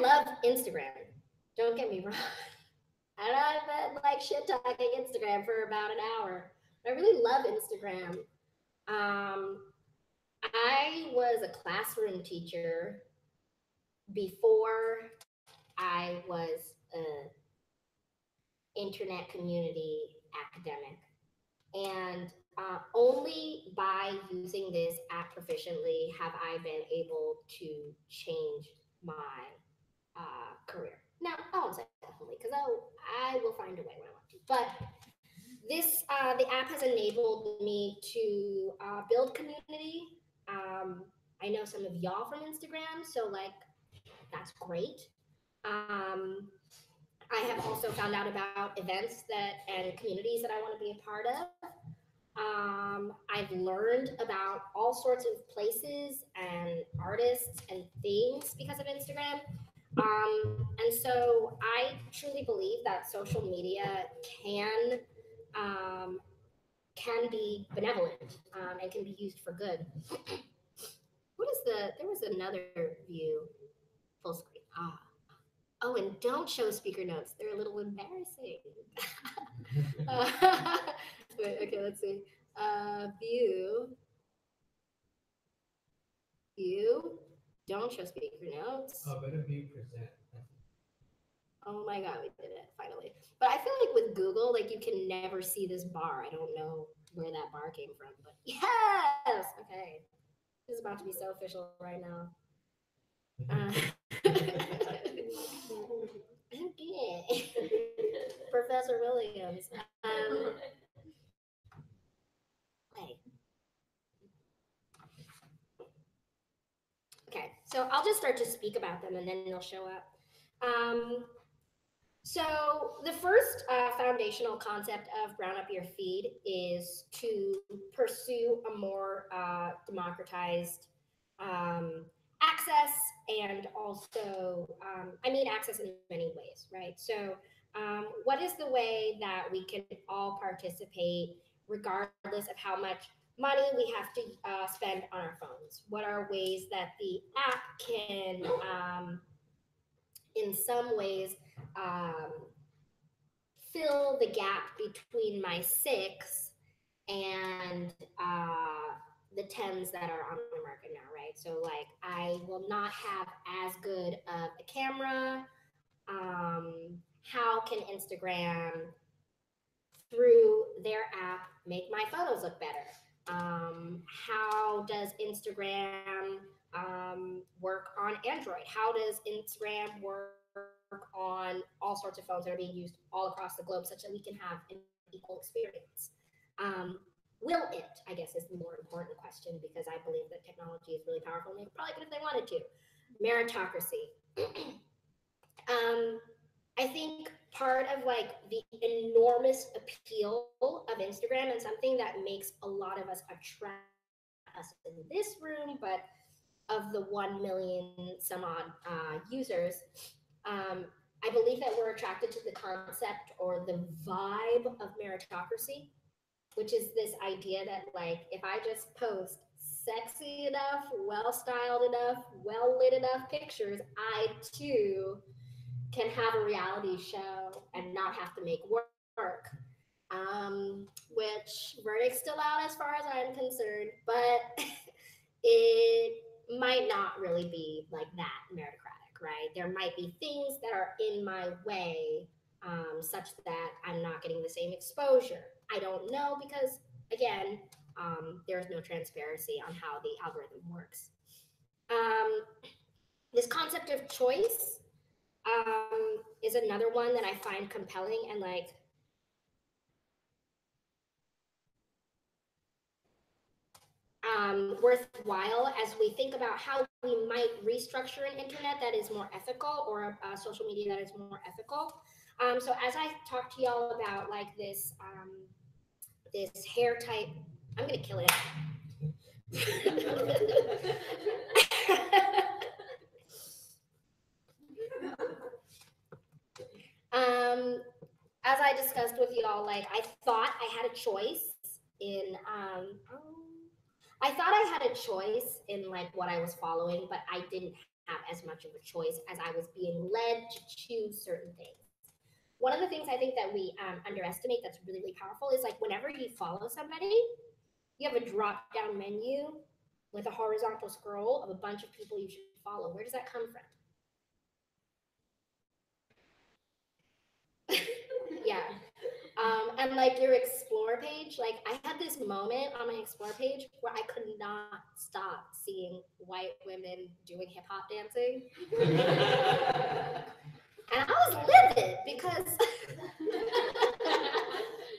love Instagram. Don't get me wrong. And I've been like shit talking Instagram for about an hour. I really love Instagram. I was a classroom teacher before I was an internet community academic. And only by using this app proficiently have I been able to change my career. Now, I won't say definitely, because I will find a way when I want to. But the app has enabled me to build community. I know some of y'all from Instagram, so like that's great. I have also found out about events and communities that I want to be a part of. I've learned about all sorts of places and artists and things because of Instagram. And so I truly believe that social media can be benevolent and can be used for good. There was another view, full screen. Oh, and don't show speaker notes. They're a little embarrassing. Wait, okay, let's see. View. Don't show speaker notes. Oh, better view present. Oh my God, we did it finally. But I feel like with Google, like you can never see this bar. I don't know where that bar came from, but yes. Okay, this is about to be so official right now. Okay. Professor Williams. Hey. Okay, so I'll just start to speak about them and then they'll show up. So the first foundational concept of brown up your feed is to pursue a more democratized access, and also, I mean, access in many ways, right? So, what is the way that we can all participate, regardless of how much money we have to spend on our phones? What are ways that the app can, in some ways, um, fill the gap between my six and the tens that are on the market now, right? So like I will not have as good of a camera. How can Instagram through their app make my photos look better? How does Instagram work on Android? How does Instagram work on all sorts of phones that are being used all across the globe, such that we can have an equal experience? Um, will it, I guess, is the more important question, because I believe that technology is really powerful and they probably could if they wanted to. Meritocracy. I think part of like the enormous appeal of Instagram, and something that makes a lot of us attract, not us in this room, but of the 1 million some odd users, um, I believe that we're attracted to the concept or the vibe of meritocracy, which is this idea that like if I just post sexy enough, well styled enough, well lit enough pictures, I too can have a reality show and not have to make work. Which verdict's still out as far as I'm concerned, but it might not really be like that meritocratic, right? There might be things that are in my way, such that I'm not getting the same exposure. I don't know because, again, there's no transparency on how the algorithm works. Um, this concept of choice is another one that I find compelling and like worthwhile as we think about how we might restructure an internet that is more ethical, or a social media that is more ethical. So as I talk to y'all about like this hair type, I'm gonna kill it. As I discussed with y'all, like I thought I had a choice in I thought I had a choice in like what I was following, but I didn't have as much of a choice as I was being led to choose certain things. One of the things I think that we underestimate that's really, really powerful is like whenever you follow somebody, you have a drop down menu with a horizontal scroll of a bunch of people you should follow. Where does that come from? Yeah. And like your explore page, like I had this moment on my explore page where I could not stop seeing white women doing hip hop dancing. And I was livid because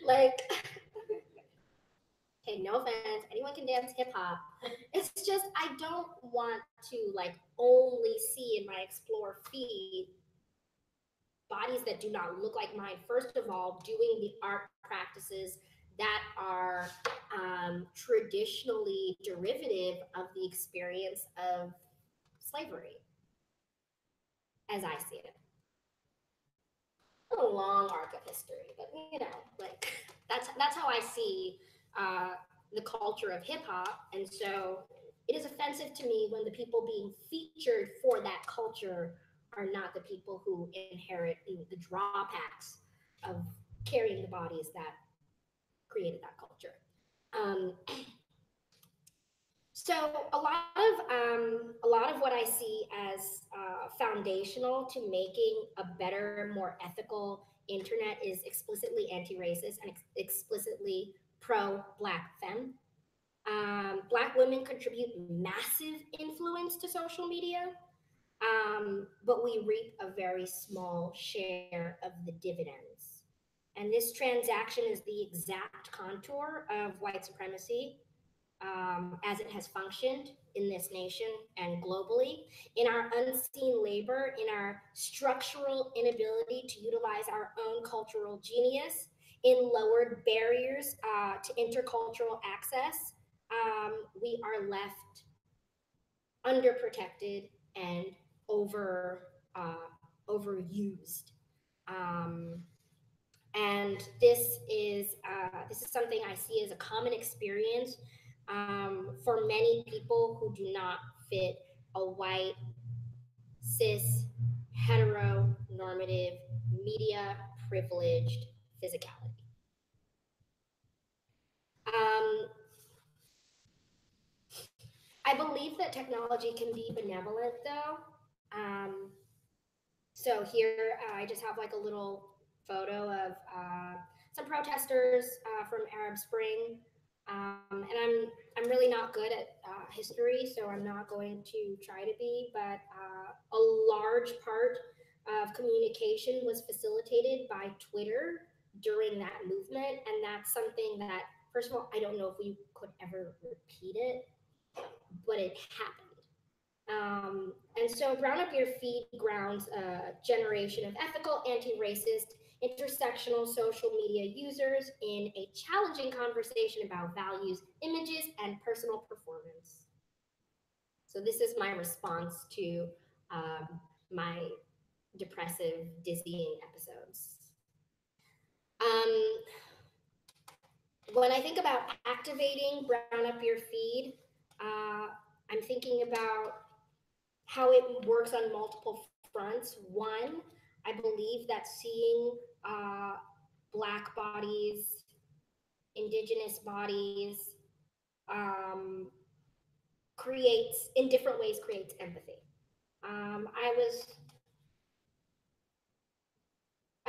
like, okay, no offense, anyone can dance hip hop. It's just I don't want to like only see in my explore feed bodies that do not look like mine, first of all, doing the art practices that are traditionally derivative of the experience of slavery, as I see it. A long arc of history, but you know, like that's how I see the culture of hip hop, and so it is offensive to me when the people being featured for that culture are not the people who inherit the drawbacks of carrying the bodies that created that culture. Um, so a lot of what I see as foundational to making a better, more ethical internet is explicitly anti-racist and explicitly pro-Black femme. Black women contribute massive influence to social media, but we reap a very small share of the dividends. And this transaction is the exact contour of white supremacy. as it has functioned in this nation and globally, in our unseen labor, in our structural inability to utilize our own cultural genius, in lowered barriers to intercultural access, we are left underprotected and over overused. Um, and this is something I see as a common experience for many people who do not fit a white, cis, heteronormative, media privileged physicality. Um, I believe that technology can be benevolent, though. Um, so here I just have like a little photo of some protesters from Arab Spring, and I'm really not good at history, so I'm not going to try to be. But a large part of communication was facilitated by Twitter during that movement, and that's something that, first of all, I don't know if we could ever repeat it, but it happened. And so Brown Up Your Feet grounds a generation of ethical, anti-racist, intersectional social media users in a challenging conversation about values, images, and personal performance. So this is my response to my depressive, dizzying episodes. Um, when I think about activating Brown Up Your Feed, I'm thinking about how it works on multiple fronts. One, I believe that seeing uh, Black bodies, Indigenous bodies, um, creates, in different ways, creates empathy.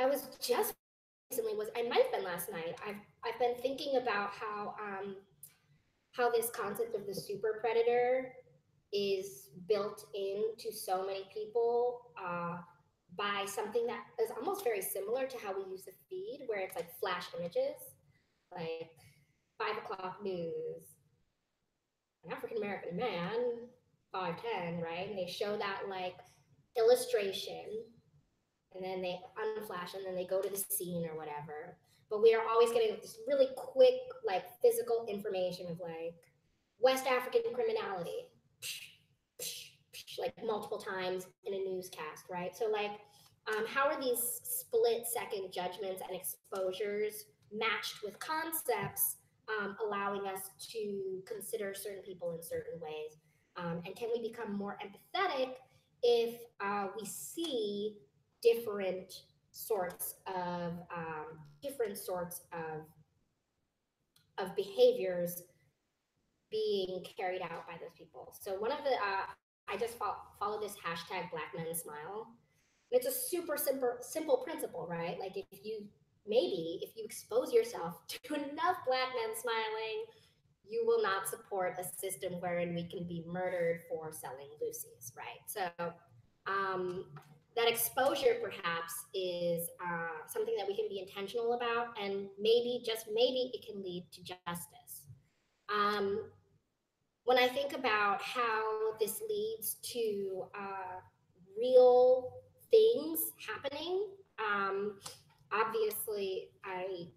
I was just recently, was I might have been last night. I've been thinking about how this concept of the super predator is built into so many people by something that is almost very similar to how we use the feed, where it's like flash images, like 5 o'clock news, an African American man, 5'10", right? And they show that like illustration, and then they unflash, and then they go to the scene or whatever. But we are always getting this really quick, like physical information of like West African criminality, like multiple times in a newscast, right? So like, how are these split second judgments and exposures matched with concepts, allowing us to consider certain people in certain ways? And can we become more empathetic if we see different sorts of behaviors being carried out by those people? So one of the I just follow this hashtag Black Men Smile. It's a super simple principle, right? Like if you expose yourself to enough Black men smiling, you will not support a system wherein we can be murdered for selling Lucy's, right? So that exposure perhaps is something that we can be intentional about, and maybe, just maybe, it can lead to justice. Um, when I think about how this leads to real things happening, obviously I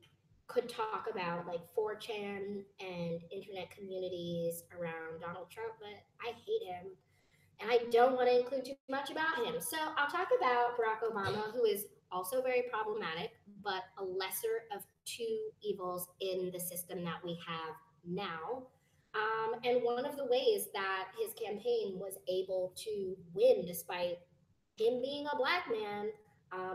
could talk about like 4chan and internet communities around Donald Trump, but I hate him and I don't want to include too much about him. So I'll talk about Barack Obama, who is also very problematic, but a lesser of two evils in the system that we have now. And one of the ways that his campaign was able to win, despite him being a Black man,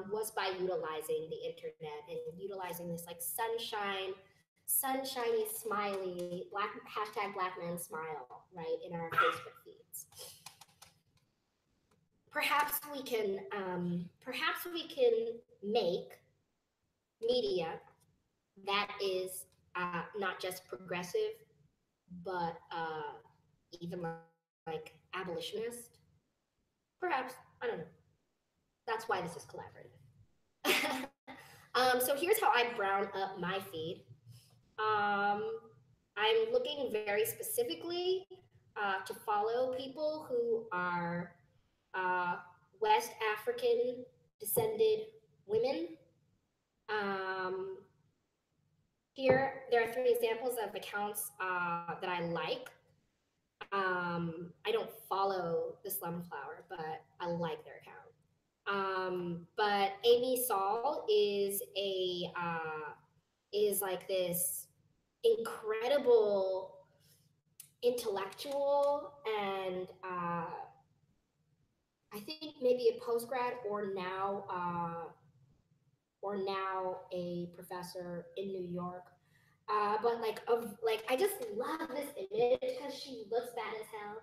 was by utilizing the internet and utilizing this like sunshiny, smiley, hashtag Black Man Smile, right, in our Facebook feeds. Perhaps we can make media that is not just progressive, but even like abolitionist. Perhaps, I don't know. That's why this is collaborative. So here's how I brown up my feed. Um, I'm looking very specifically to follow people who are uh, West African descended women. Um, Here, there are three examples of accounts that I like. I don't follow the Slumflower, but I like their account. But Amy Saul is like this incredible intellectual and I think maybe a post grad or now a professor in New York. But like I just love this image because she looks bad as hell,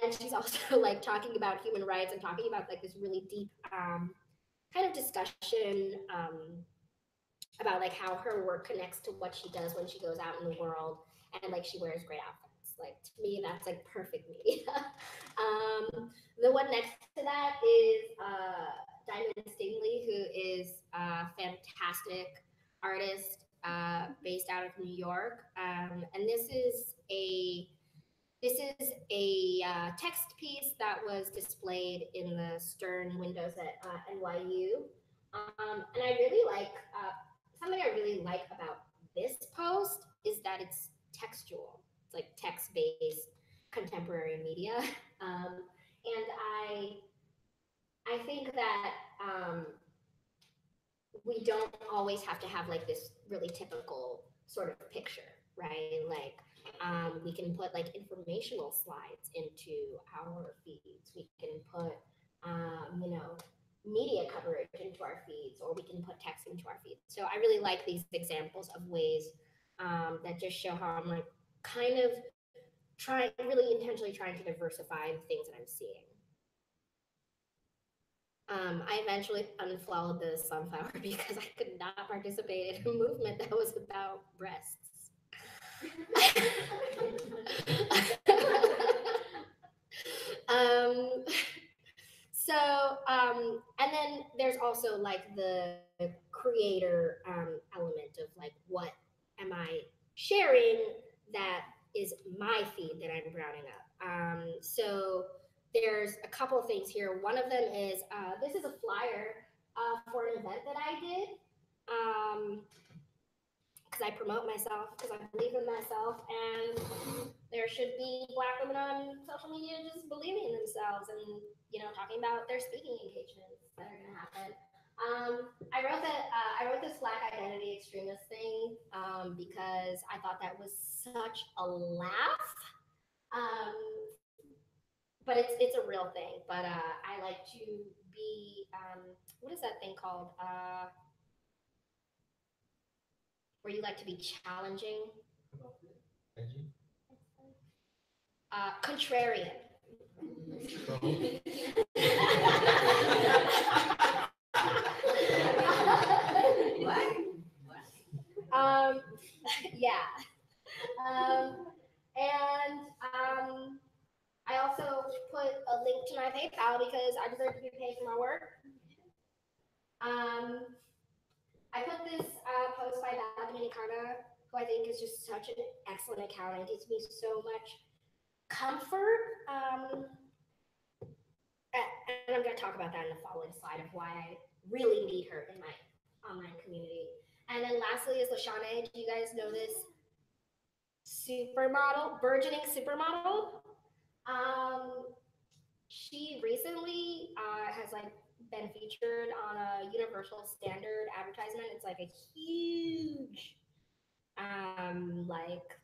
and she's also like talking about human rights and talking about like this really deep kind of discussion about like how her work connects to what she does when she goes out in the world, and like she wears great outfits. Like to me, that's like perfect media. The one next to that is Diamond Stingley, who is a fantastic artist based out of New York, and this is a text piece that was displayed in the Stern windows at NYU. And I really like something I really like about this post is that it's textual. It's like text-based contemporary media, and I think that we don't always have to have like this really typical sort of picture, right? Like we can put like informational slides into our feeds. We can put, media coverage into our feeds, or we can put text into our feeds. So I really like these examples of ways that just show how I'm like kind of really intentionally trying to diversify the things that I'm seeing. I eventually unfollowed the Sunflower because I could not participate in a movement that was about breasts. um, and then there's also like the creator element of like, what am I sharing that is my feed that I'm browning up? So there's a couple of things here. One of them is this is a flyer for an event that I did. Because I promote myself, because I believe in myself, and there should be Black women on social media just believing in themselves and talking about their speaking engagements that are going to happen. I wrote this Black identity extremist thing because I thought that was such a laugh. But it's a real thing. But I like to be what is that thing called? Where you like to be challenging. Contrarian. um, yeah. And I also put a link to my PayPal because I deserve to be paid for my work. I put this post by Bella Dominicana, who I think is just such an excellent account. It gives me so much comfort. And I'm going to talk about that in the following slide of why I really need her in my online community. And then lastly is Lashana. Do you guys know this supermodel, burgeoning supermodel? She recently has like been featured on a Universal Standard advertisement. It's like a huge, like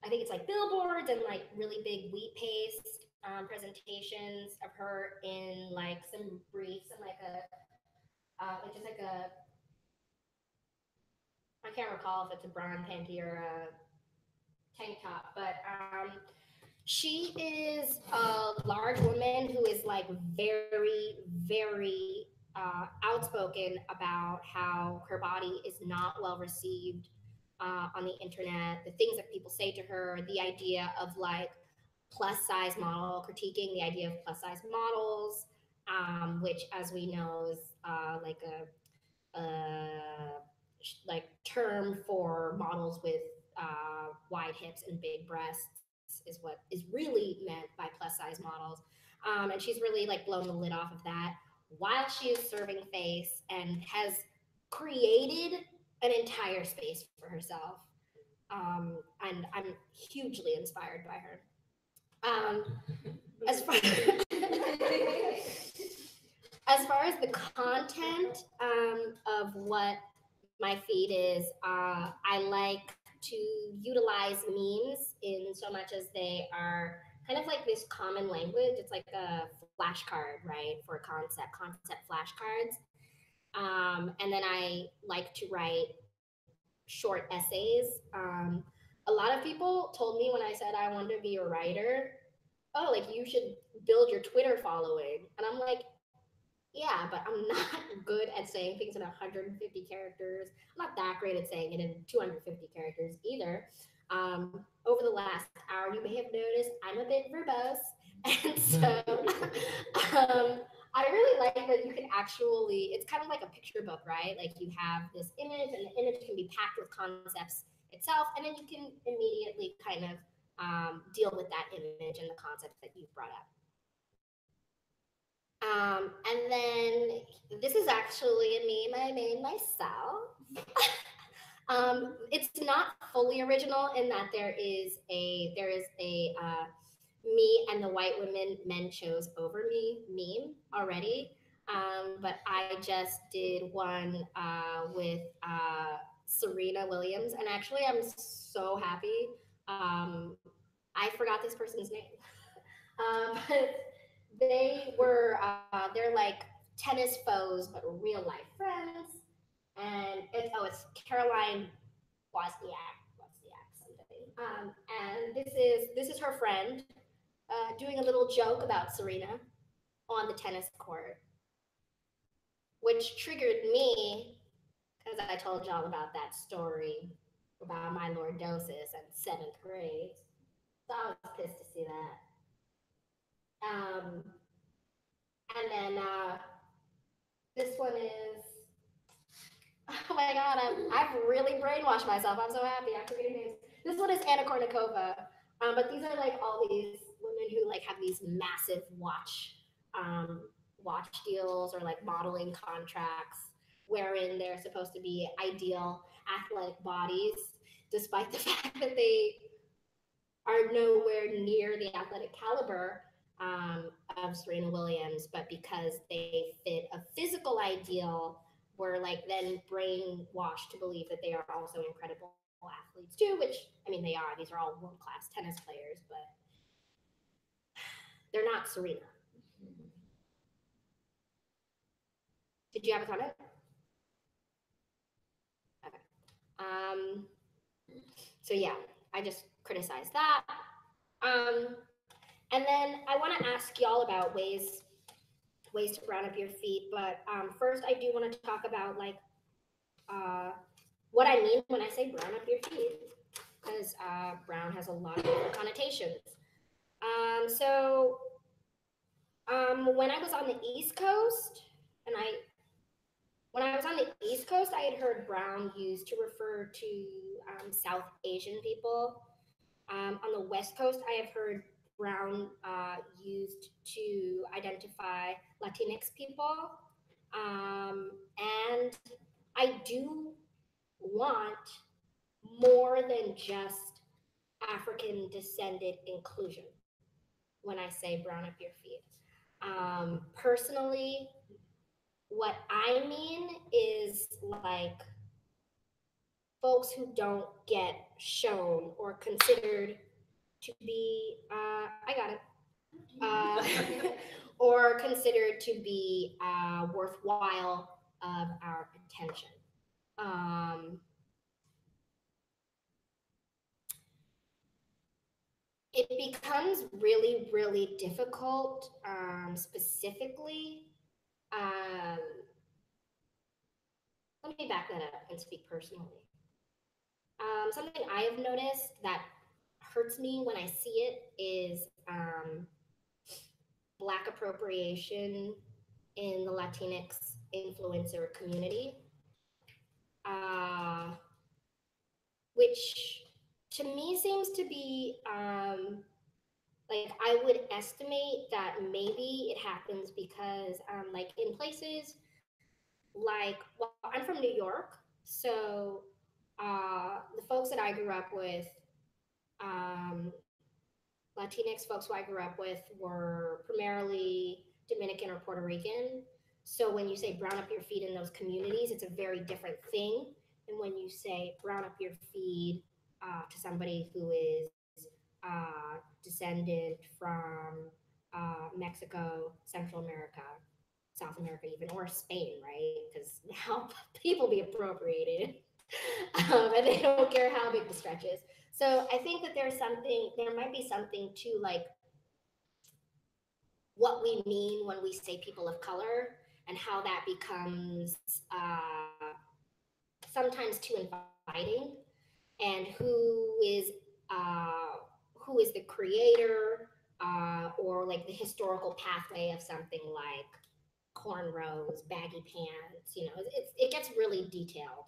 I think it's like billboards and like really big wheat paste presentations of her in like some briefs and like just like a, I can't recall if it's a brown panty or a tank top, but she is a large woman who is like very, very outspoken about how her body is not well received on the internet, the things that people say to her, the idea of like plus size model, critiquing the idea of plus size models, which, as we know, is like a like term for models with wide hips and big breasts is what is really meant by plus size models. And she's really like blown the lid off of that while she is serving face and has created an entire space for herself. And I'm hugely inspired by her. As far as far as the content of what my feed is, I like to utilize memes in so much as they are kind of like this common language. It's like a flashcard, right, for a concept flashcards. And then I like to write short essays. A lot of people told me when I said I wanted to be a writer, oh, like you should build your Twitter following. And I'm like, yeah, but I'm not good at saying things in 150 characters. I'm not that great at saying it in 250 characters either. Over the last hour, you may have noticed I'm a bit verbose. And so I really like that you can actually, it's kind of like a picture book, right? Like you have this image, and the image can be packed with concepts itself, and then you can immediately kind of deal with that image and the concepts that you've brought up. And then this is actually a meme I made myself. It's not fully original in that there is a me and the white women men chose over me meme already. But I just did one with Serena Williams, and actually I'm so happy. Um, I forgot this person's name. But they were they're like tennis foes but real life friends, and it's Caroline Wozniak something. And this is her friend doing a little joke about Serena on the tennis court, which triggered me because I told y'all about that story about my lordosis in seventh grade. So I was pissed to see that. And then this one is, oh my god, I've really brainwashed myself. I'm so happy. I'm forgetting names. This one is Anna Kournikova. But these are like all these women who like have these massive um, watch deals or like modeling contracts wherein they're supposed to be ideal athletic bodies, despite the fact that they are nowhere near the athletic caliber of Serena Williams, but because they fit a physical ideal, were like then brainwashed to believe that they are also incredible athletes too, which I mean they are. These are all world-class tennis players, but they're not Serena. Did you have a comment? Okay. So yeah, I just criticized that. Um, and then I want to ask y'all about ways to brown up your feet. But first, I do want to talk about like uh, what I mean when I say brown up your feet, because brown has a lot of different connotations. So when I was on the East Coast, and when I was on the East Coast, I had heard brown used to refer to South Asian people. On the West Coast, I have heard brown used to identify Latinx people. And I do want more than just African descended inclusion when I say brown up your feet. Personally, what I mean is like folks who don't get shown or considered to be, I got it, or considered to be worthwhile of our attention. Um, it becomes really, really difficult, specifically. Um, Let me back that up and speak personally. Something I have noticed that hurts me when I see it is Black appropriation in the Latinx influencer community, uh, which to me seems to be like I would estimate that maybe it happens because like in places like, well, I'm from New York, so the folks that I grew up with, um, Latinx folks who I grew up with were primarily Dominican or Puerto Rican. So when you say brown up your feet in those communities, it's a very different thing than when you say brown up your feet to somebody who is descended from Mexico, Central America, South America, even, or Spain, right? Because now people be appropriated and they don't care how big the stretch is. So I think that there might be something to like what we mean when we say people of color and how that becomes sometimes too inviting, and who is the creator or like the historical pathway of something like cornrows, baggy pants. It gets really detailed.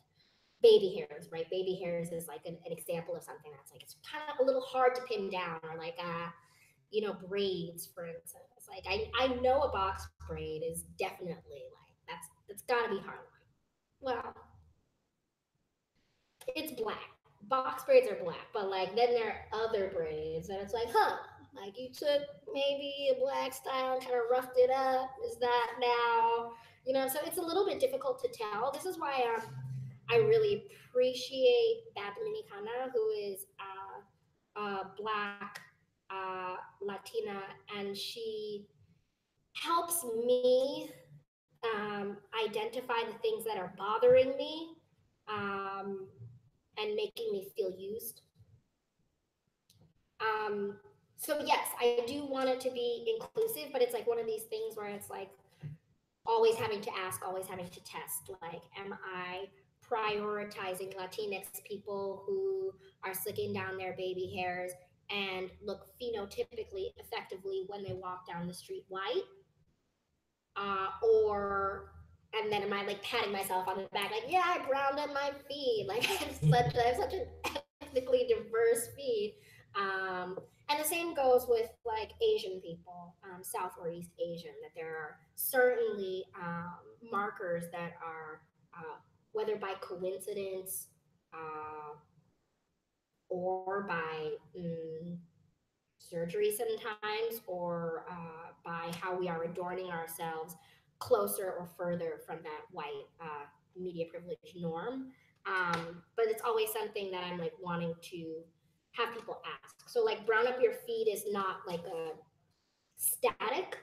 Baby hairs, right? Baby hairs is like an example of something that's like it's kind of a little hard to pin down, or like braids, for instance. Like I know a box braid is definitely like that's got to be Harlem. Well, it's black. Box braids are black, but like then there are other braids, and it's like, huh, like you took maybe a black style and kind of roughed it up. Is that now? So it's a little bit difficult to tell. This is why I really appreciate that Dominicana, who is black, Latina, and she helps me identify the things that are bothering me um, and making me feel used. Um, so yes, I do want it to be inclusive, but it's like one of these things where it's like always having to ask, always having to test. Like, am I prioritizing Latinx people who are slicking down their baby hairs and look phenotypically effectively when they walk down the street white? Or and then am I like patting myself on the back, like, yeah, I browned up my feed. Like I have such an ethnically diverse feed. And the same goes with like Asian people, South or East Asian, that there are certainly markers that are, whether by coincidence or by surgery sometimes, or by how we are adorning ourselves closer or further from that white media privilege norm. But it's always something that I'm like wanting to have people ask. So like brown up your feed is not like a static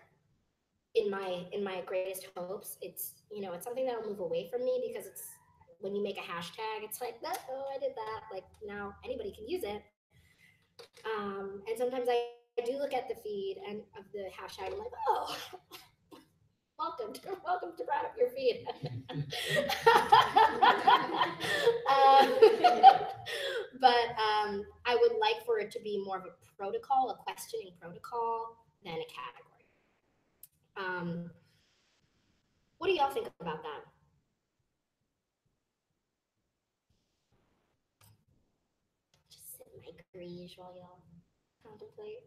in my greatest hopes. It's something that'll move away from me because it's when you make a hashtag, it's like that. Oh, I did that. Like now anybody can use it. And sometimes I do look at the feed and of the hashtag, I'm like, oh, welcome to Brown Up Your Feed. But I would like for it to be more of a protocol, a questioning protocol, than a category. What do y'all think about that? Just sit in my grease while y'all contemplate.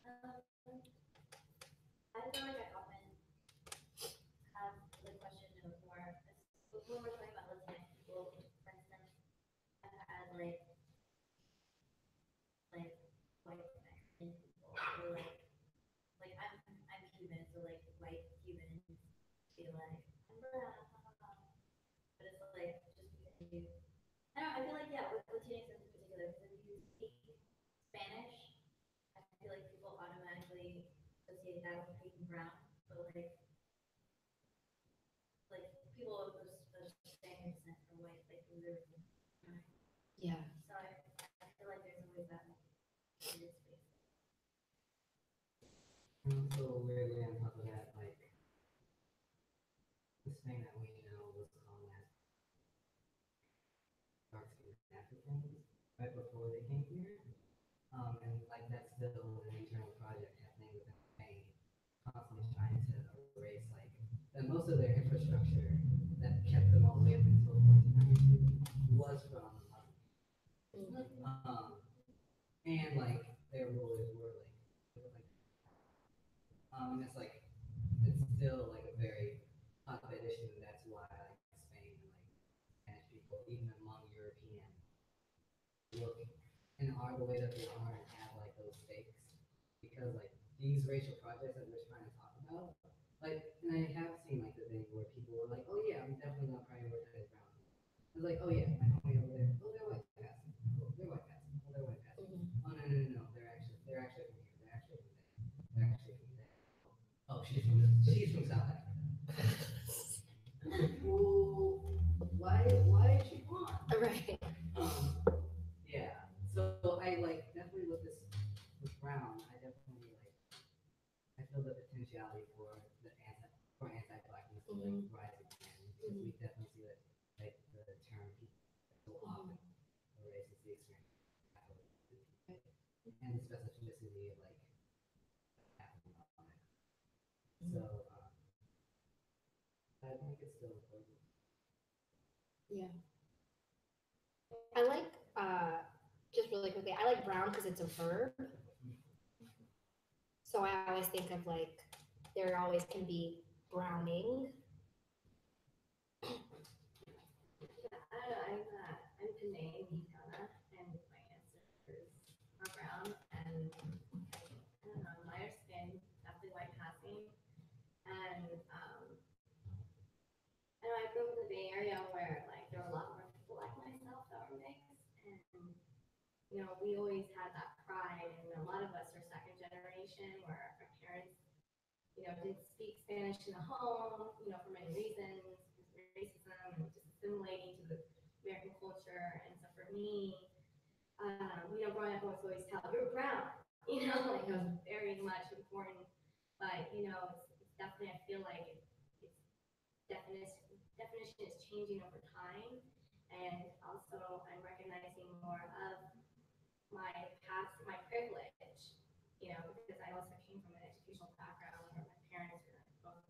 I feel like I often have the question of more, when we're talking about Latinx people, for instance, I've had like white Mexican people, or I'm Cuban, so like white Cubans be like, I'm brown, but it's like just because I feel like, yeah, with Latinx in particular, because if you speak Spanish, I feel like people automatically associate that with being brown. So people of those Spanish descent are white, like literally. Yeah. So I feel like there's always that weird space. So weirdly on top of that, like this thing that we know was called as dark skinned Africans right before they came here. And like that's still an internal project happening within Spain, constantly trying to erase like most of their infrastructure that kept them all the way up until 1400 was from Mhm. and like their rulers were like and it's like it's still like a very hotbed issue, and that's why like Spain and like Spanish people, even among European, look and are the way that they are and have like those stakes because like these racial projects that we're trying to talk about, like, and I have seen like the thing where people were like, oh yeah, I'm definitely gonna prioritize brown people. I was like, oh yeah, my homie over there, oh they're white passing, oh they're white passing, oh they're white passing. Mhm. Oh no no no no, they're actually from here, they're actually from there. Oh she's from South Africa. Well, why is she blonde? Right. Um, yeah. So I like definitely with Brown, I definitely like I feel the potentiality for anti-blackness to like Mhm. rise again because we Mhm. definitely see that like the term people so often Mhm. erases the experience and the specificity of like happening on it. So Mhm. I think it's still important. Yeah. I like just really quickly. I like brown because it's a verb. So I always think of like there always can be browning. Yeah, I don't know. I'm Canadian, Ghana, and my ancestors are brown, and I don't know, lighter skin, definitely white passing, and I know I grew up in the Bay Area where like there were a lot more people like myself that were mixed, and we always had that pride, and a lot of us are second generation where our parents, didn't speak Spanish in the home, for many reasons, because of racism and just assimilating to the American culture. And so for me, growing up, I was always tell you're brown, like that was very much important. But it's definitely I feel like it's definition is changing over time, and also I'm recognizing more of my past, my privilege, because I also came from an educational background where my parents were both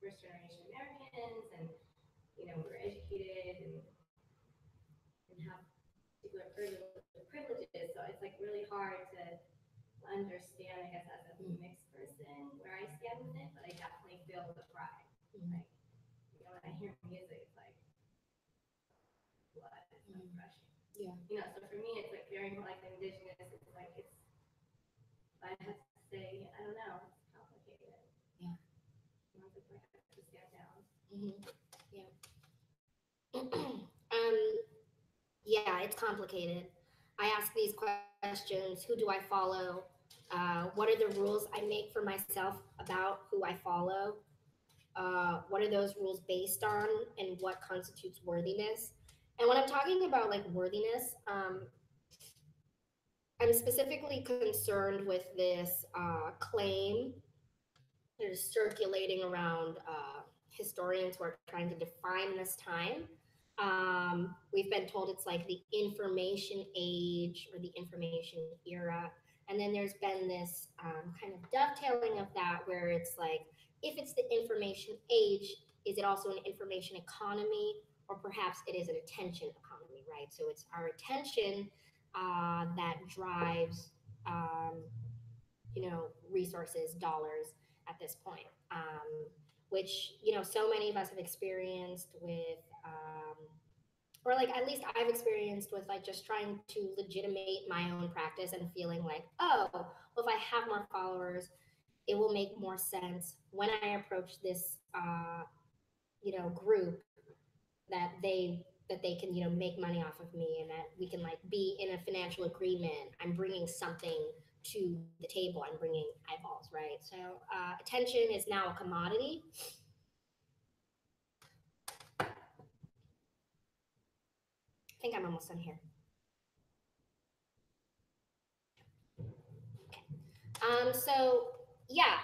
first generation Americans, and we were educated and have particular privileges. So it's like really hard to understand, I guess, as a mixed person where I stand with it, but I definitely feel the pride. Like, when I hear music, it's like blood, it's like rushing. Yeah. So for me, it's like very more like the indigenous. It's like I have to say, I don't know, it's complicated. Yeah. It's like I have to stand down. Hmm. Yeah. Yeah, it's complicated. I ask these questions: who do I follow? What are the rules I make for myself about who I follow? What are those rules based on, and what constitutes worthiness? And when I'm talking about like worthiness, I'm specifically concerned with this claim that is circulating around historians who are trying to define this time. We've been told it's like the information age or the information era. And then there's been this kind of dovetailing of that where it's like, if it's the information age, is it also an information economy? Or perhaps it is an attention economy, right? So it's our attention that drives resources, dollars at this point, which so many of us have experienced with, or like at least I've experienced with like just trying to legitimate my own practice and feeling like, oh, well, if I have more followers, it will make more sense when I approach this, group that they can make money off of me and that we can like be in a financial agreement. I'm bringing something to the table. I'm bringing eyeballs, right? So attention is now a commodity. I think I'm almost done here. So yeah,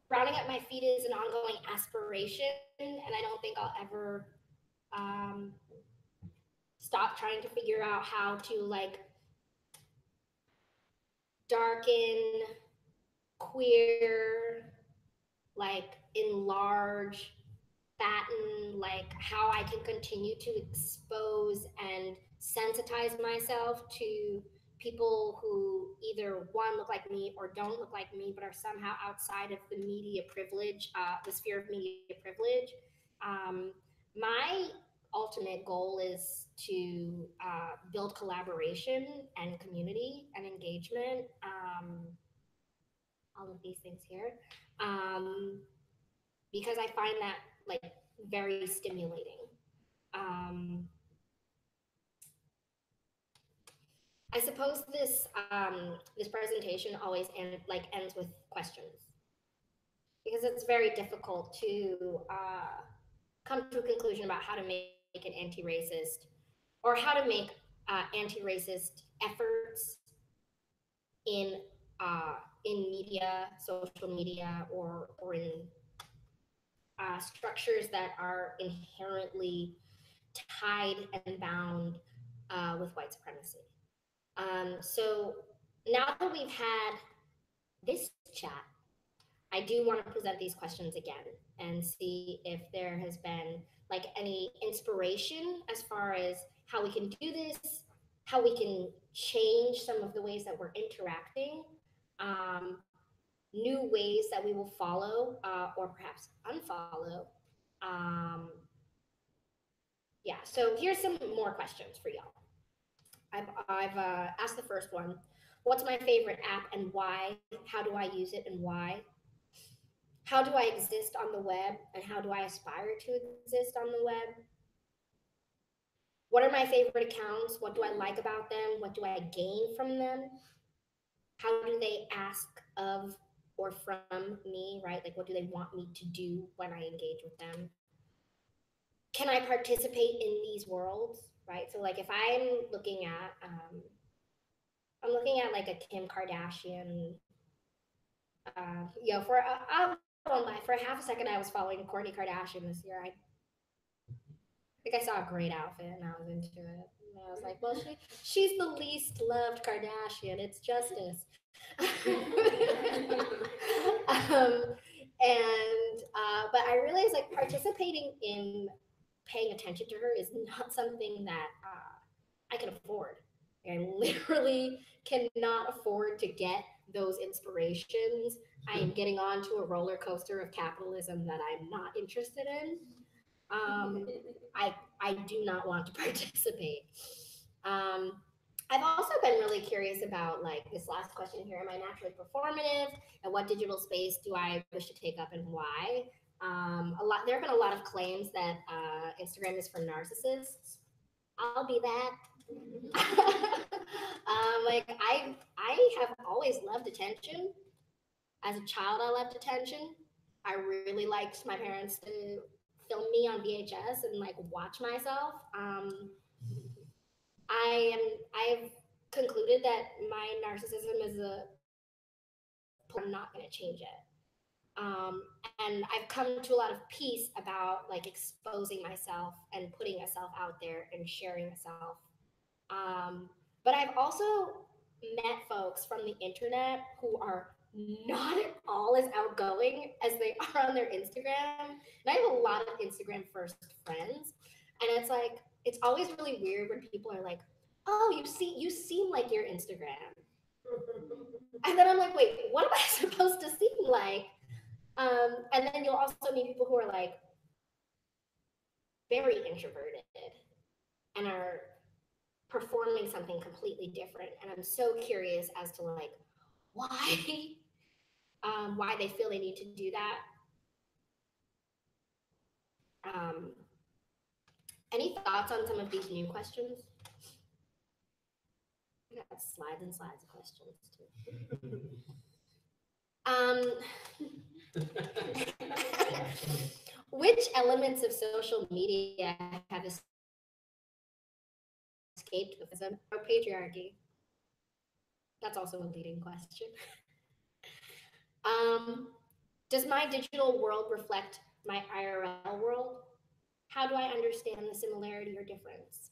rounding up my feet is an ongoing aspiration, and I don't think I'll ever um, stop trying to figure out how to like darken, queer, like enlarge fatten like how I can continue to expose and sensitize myself to people who either one look like me or don't look like me, but are somehow outside of the media privilege, the sphere of media privilege. Um, my ultimate goal is to build collaboration and community and engagement. All of these things here. Um, because I find that like very stimulating. Um, I suppose this presentation always ends with questions because it's very difficult to come to a conclusion about how to make an anti-racist or how to make anti-racist efforts in media, social media, or in structures that are inherently tied and bound with white supremacy. So now that we've had this chat, I do want to present these questions again and see if there has been like any inspiration as far as how we can do this, how we can change some of the ways that we're interacting, um, new ways that we will follow or perhaps unfollow. Um, yeah, so here's some more questions for y'all. I've asked the first one. What's my favorite app and why? How do I use it and why? How do I exist on the web and how do I aspire to exist on the web? What are my favorite accounts? What do I like about them? What do I gain from them? How do they ask of or from me, right? Like, what do they want me to do when I engage with them? Can I participate in these worlds, right? So, like, if I'm looking at like a Kim Kardashian. For a half a second, I was following Kourtney Kardashian this year. I think I saw a great outfit and I was into it. And I was like, well, she's the least loved Kardashian. It's justice. But I realized like participating in paying attention to her is not something that I can afford. I literally cannot afford to get those inspirations. I am getting onto a roller coaster of capitalism that I'm not interested in. Um, I do not want to participate. Um, I've also been really curious about like this last question here: am I naturally performative? And what digital space do I wish to take up, and why? There have been a lot of claims that Instagram is for narcissists. I'll be that. Like I have always loved attention. As a child, I loved attention. I really liked my parents to film me on VHS and like watch myself. I've concluded that my narcissism is a I'm not going to change it. And I've come to a lot of peace about like exposing myself and putting myself out there and sharing myself. But I've also met folks from the internet who are not at all as outgoing as they are on their Instagram. And I have a lot of Instagram first friends. And it's like, it's always really weird when people are like, oh, you seem like your Instagram. And then I'm like, wait, what am I supposed to seem like? And then you'll also meet people who are like very introverted and are performing something completely different. And I'm so curious as to like why why they feel they need to do that. Um, any thoughts on some of these new questions? I got slides and slides of questions too. Which elements of social media have escaped capitalism or patriarchy? That's also a leading question. Does my digital world reflect my IRL world? How do I understand the similarity or difference?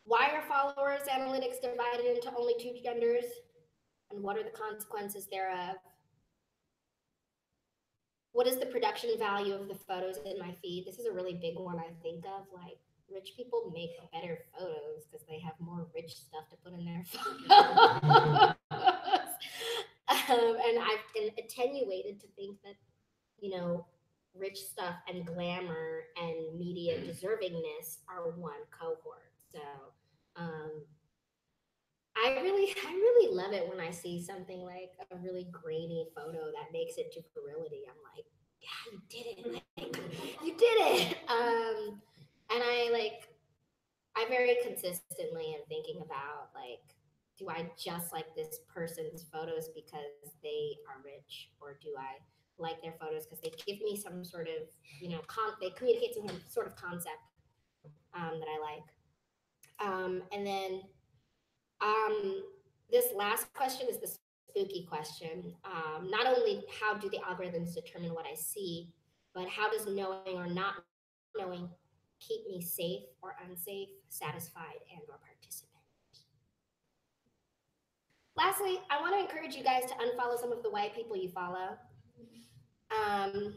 Why are followers analytics divided into only two genders? And what are the consequences thereof? what is the production value of the photos in my feed? This is a really big one I think of. Like, rich people make better photos because they have more rich stuff to put in their photos. And I've been attenuated to think that, you know, rich stuff and glamour and media deservingness are one cohort. So um, I really love it when I see something like a really grainy photo that makes it to virility. I'm like, yeah, you did it. Like, you did it. And I very consistently am thinking about like, do I just like this person's photos because they are rich, or do I like their photos because they give me some sort of, they communicate some sort of concept that I like. And then um, this last question is the spooky question. Not only how do the algorithms determine what I see, but how does knowing or not knowing keep me safe or unsafe, satisfied, and or participant? Lastly, I want to encourage you guys to unfollow some of the white people you follow. Um,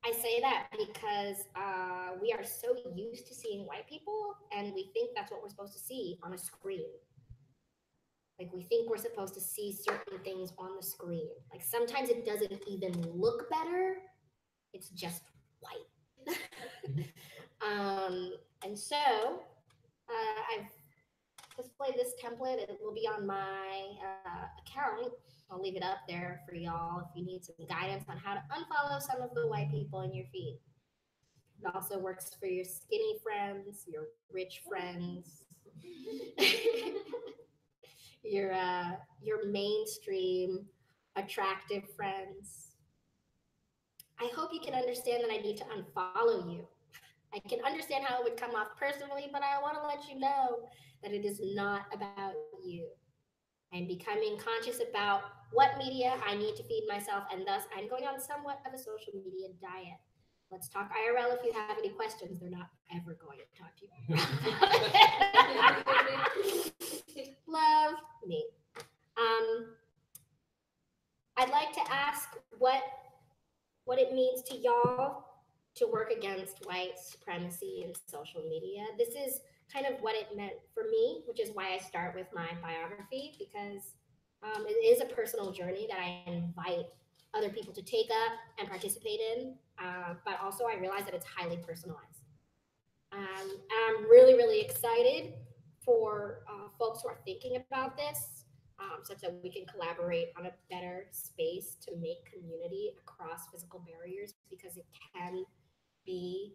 I say that because we are so used to seeing white people, and we think that's what we're supposed to see on a screen. Like, we think we're supposed to see certain things on the screen. Like, sometimes it doesn't even look better. It's just white. And so I've displayed this template. It will be on my account. I'll leave it up there for y'all if you need some guidance on how to unfollow some of the white people in your feed. It also works for your skinny friends, your rich friends, your mainstream attractive friends. I hope you can understand that I need to unfollow you. I can understand how it would come off personally, but I want to let you know that it is not about you. I'm becoming conscious about what media I need to feed myself, and thus I'm going on somewhat of a social media diet. Let's talk IRL if you have any questions. They're not ever going to talk to you. Love me. Um, I'd like to ask what it means to y'all to work against white supremacy in social media. This is kind of what it meant for me, which is why I start with my biography, because it is a personal journey that I invite other people to take up and participate in. But also, I realize that it's highly personalized. I'm really excited for folks who are thinking about this, such that we can collaborate on a better space to make community across physical barriers, because it can be,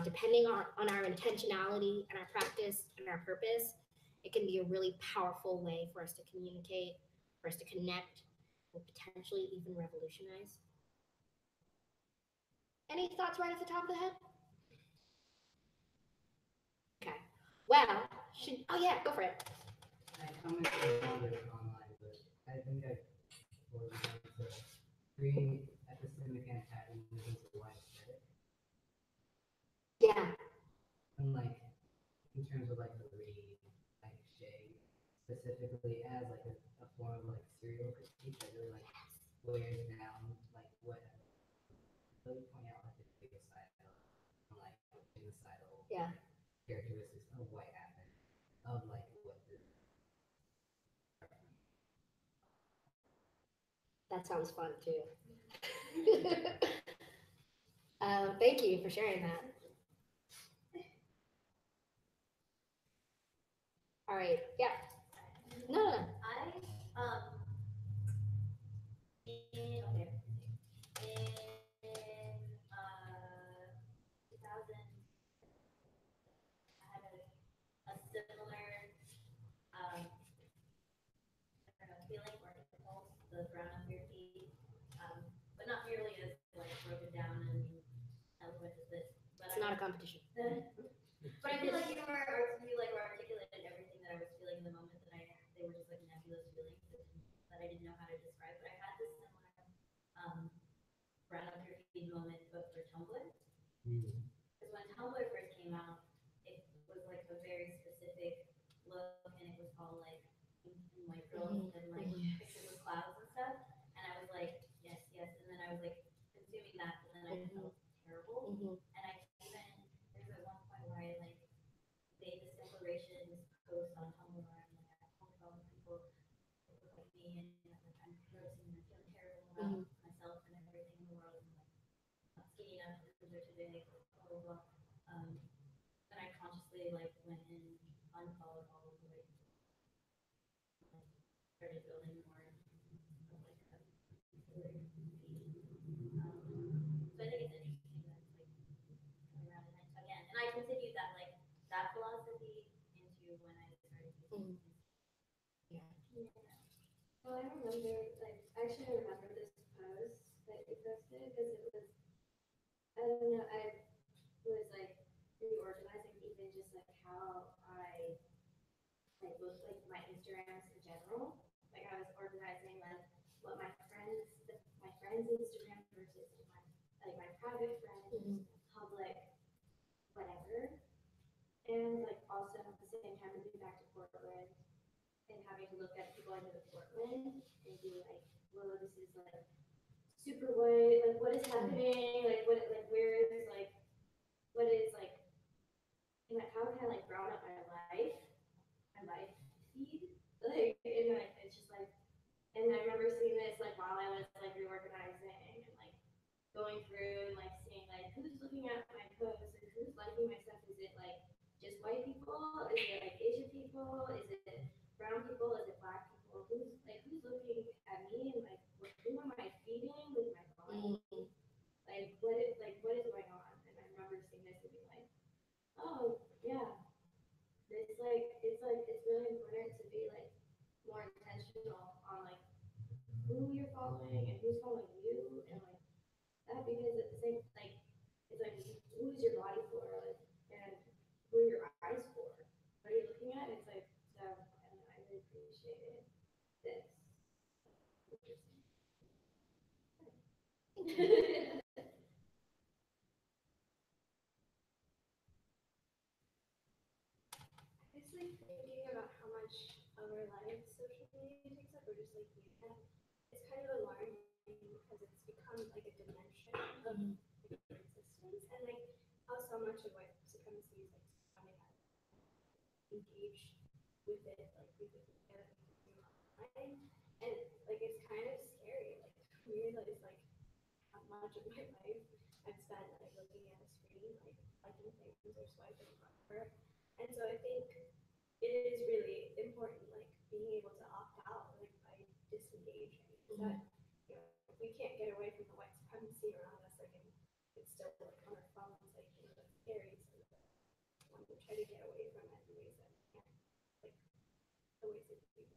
depending on our intentionality and our practice and our purpose, it can be a really powerful way for us to communicate, for us to connect, and potentially even revolutionize. Any thoughts right at the top of the head? Okay. Well, oh yeah, go for it. I commented on it online, but I think I was going to create epistemic antagonism to white aesthetic. Yeah. And like in terms of like the read, like Shay, specifically as like a form of like serial critique that really like wears down like what really point out like the genocidal and like genocidal Yeah. characteristics of white affect, of like what the That sounds fun too. Thank you for sharing that. All right. Yeah. No. Okay. In 2000, I had a similar, I don't know, feeling or impulse, the brown on your feet, but not nearly as like broken down and eloquent as this. But It's not a competition. but I feel like you were articulated everything that I was feeling in the moment, that they were just like nebulous feelings that I didn't know how to describe. But I had this similar brown on your feet moment, but for Tumblr. Because when Tumblr first came out, it was like a very specific look, and it was called like pink and white girls and like pictures of clouds and stuff. And I was like, yes, yes. And was like consuming that, and then I just felt terrible. Mhm. And I even there's at one point where I like made this declaration, this post on Tumblr, and like I told all the people that look like me, and like I'm gross and I'm feeling terrible about myself and everything in the world, and like not skinny enough, boobs are too big, blah blah blah. Um, then I consciously like went and unfollowed all of the like started building more of like a like feed. So I think it's interesting that it's like coming around again, and I continued that like that philosophy into when I started using Yeah. Well, I remember, like, actually, I remember this post that you posted because it was, I don't know, I was like reorganizing even just like how I like looked like my Instagrams in general. Like I was organizing like what my friends' Instagrams versus my private friends, public, whatever. And like also at the same time moving back to Portland and having to look at people I know in Portland and be like, whoa, this is like super white. Like what is happening? Like where is what is like and like how can I like brown up my life feed? Like and like it's just like and I remember seeing this like while I was like reorganizing and like going through and like seeing like who's looking at my posts and who's liking my stuff. Is it like just white people? Is it like Asian people? Is it brown people? Is it black people? Who's looking at me and like who am I feeding with my body? What is going on? And I remember seeing this and being like, oh yeah, it's really important to be like more intentional on like who you're following and who's following you and like that because at the same like it's like who's your body for like and who are your eyes for? What are you looking at? It's like so and I really appreciated this. Interesting. It's like thinking about how much of our lives social media takes up, or just like media. It's kind of alarming because it's become like a dimension of like, our existence, and like how so much of white supremacy is like surrounding us, engaged with it, like with it online, and like it's kind of scary. Like to realize like how much of my life I've spent like looking at a screen, like liking things or swiping whatever, and so I think it is really important, like being able to opt out, like by disengaging. That you know, we can't get away from the white supremacy around us, like and it's still like on our phones, like you know that's scary. So we try to get away from it in ways that we can, like the ways that we.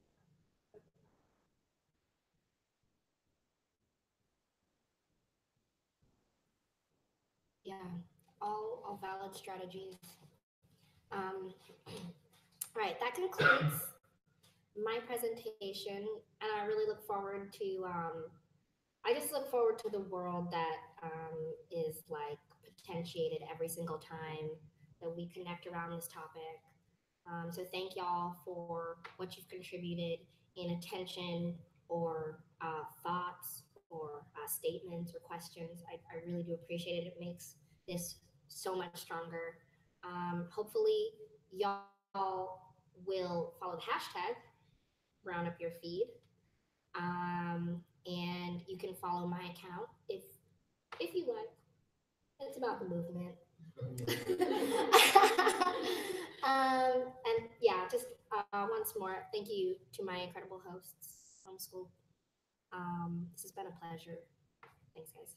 Yeah. All valid strategies. Um, all right, that concludes my presentation, and I really look forward to. I just look forward to the world that is like potentiated every single time that we connect around this topic. So thank y'all for what you've contributed in attention or thoughts or statements or questions. I really do appreciate it. It makes this so much stronger. Hopefully, y'all will follow the hashtag, round up your feed, and you can follow my account if you like. It's about the movement. And yeah, just once more, thank you to my incredible hosts, Homeschool. This has been a pleasure. Thanks, guys.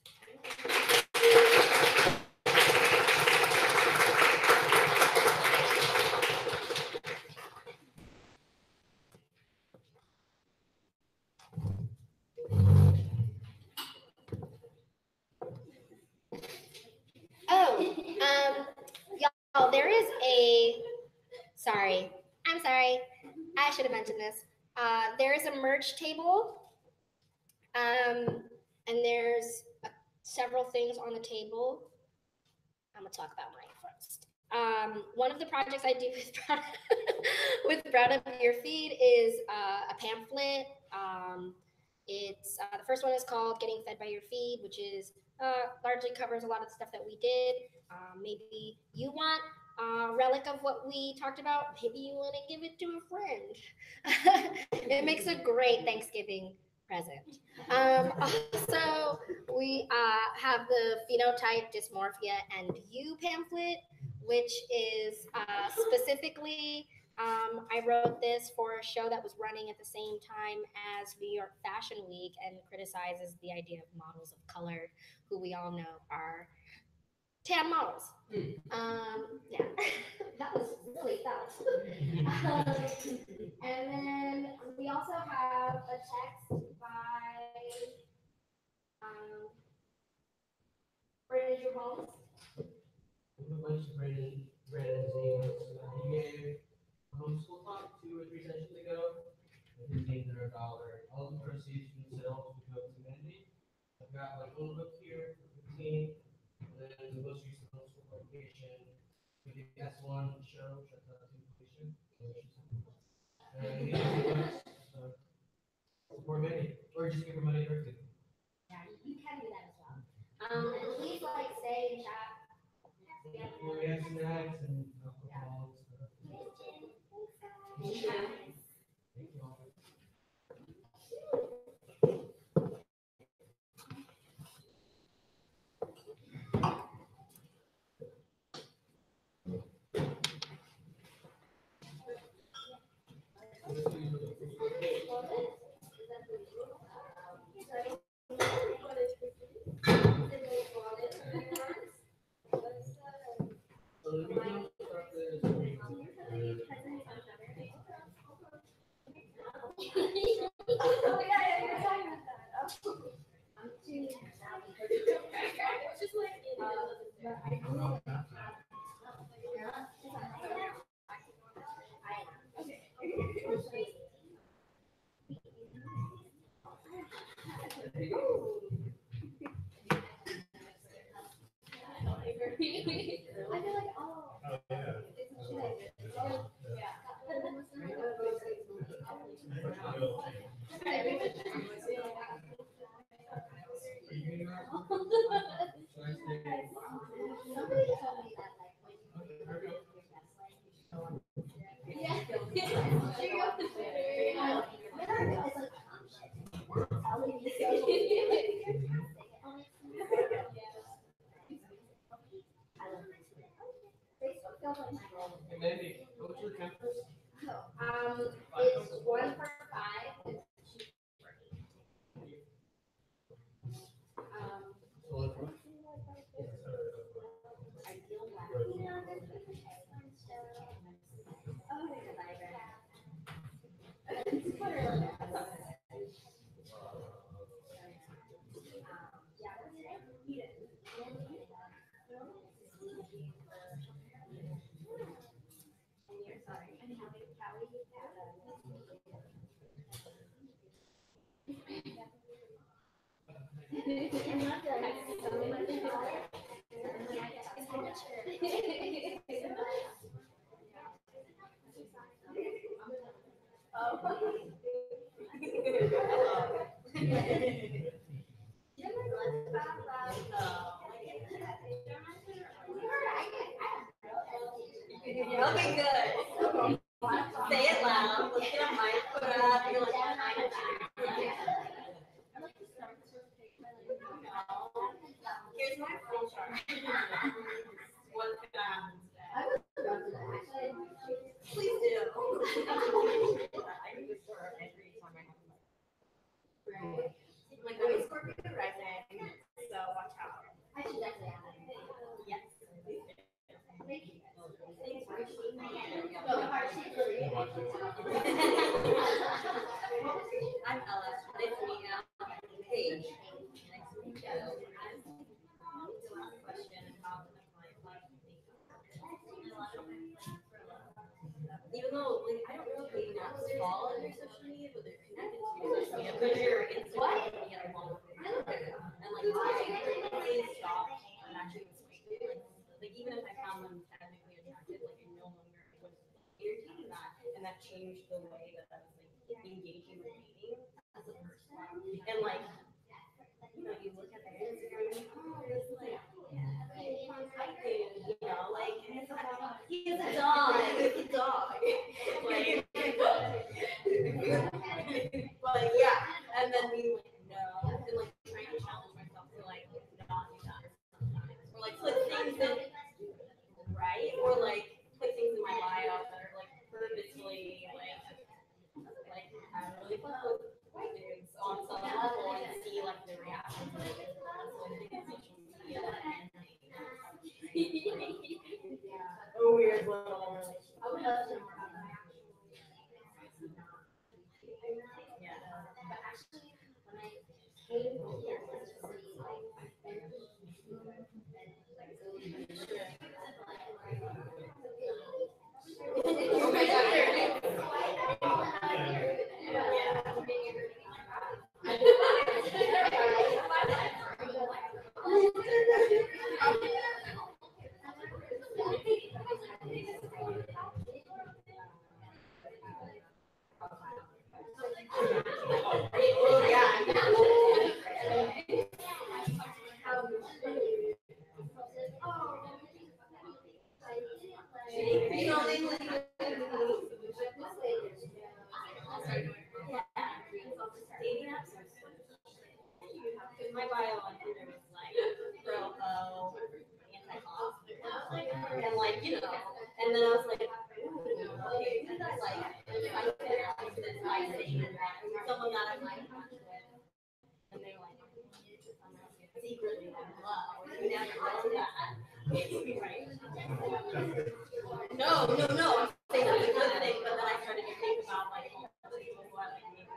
Oh, y'all, there is a. Sorry, I'm sorry. I should have mentioned this. There is a merch table, and there's several things on the table. I'm gonna talk about mine first. One of the projects I do with with Brown Up Your Feed is a pamphlet, It's the first one is called "Getting Fed by Your Feed," which is largely covers a lot of the stuff that we did. Maybe you want a relic of what we talked about. Maybe you want to give it to a friend. It makes a great Thanksgiving present. Also, we have the phenotype dysmorphia and you pamphlet, which is specifically I wrote this for a show that was running at the same time as New York Fashion Week and criticizes the idea of models of color, who we all know are tan models. Yeah, that was really fast. And then we also have a text by um, Brandon Holmes. A bunch of Brandon's names. He gave a homeschool talk 2 or 3 sessions ago. His names are $1. All the proceeds from the sales will go to Mandy. I've got like a little book here for 15, and then the most recent homeschool publication for the S1 show, Shut Up to Completion. And these are the books, so support Mandy, or just give her money directly. Yeah, you can do that as well. And please like say in chat. Yeah, we have snacks and alcohol and stuff. Thank you all. So let me know about the screen. Mandy, what's your campus? It's 1 for 5 and 2 for 8. So Ideal black. Okay, good. Say it loud. Let's get a mic put up. You're like, here's my flow chart. What's gonna happen today? Please do. I do this for every time I have a mic. Like, I'm Scorpio rising, so watch out. I should definitely have that. Yes. Thank you. I'm Ella. Nice to meet you. Paige. Nice to meet you. The last question, how can I find even though like I don't know if they fall on your social media, but they're connected to your social media. Because your Instagram can be at a long and like they stop and actually respect it. Like even if I found them technically attractive, like I no longer was irritating that, and that changed the way that I was like engaging with dating as a person. And like, you look at their Instagram and oh, this like, hiking, like, and it's like, he has a dog, it's a dog. Like, but yeah, and then we like, no, and like trying to challenge myself to like not do that sometimes. Or like put things in, right? Or like put things in my bio that are like purposely like I really close dudes on some level and see like the reaction to it. So I think social media a weird little relationship. I would love to know more about that. Yeah. But actually, when I came here, it's just like, Oh my dating apps are so because my bio on Twitter is like pro ho, anti-off, and like and then I was like, ooh, okay, who does like this by saying that someone that I'm like and they're like secretly in love, or you never know that, right? No, I'm saying that's a good thing, but then I started to think about like what like maybe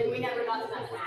and we never got to that point.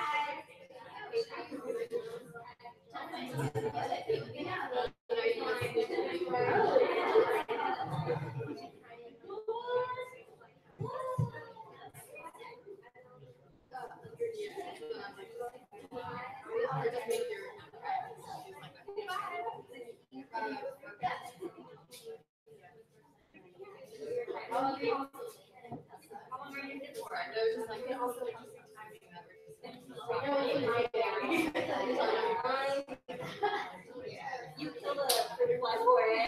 You killed a pretty flash for it.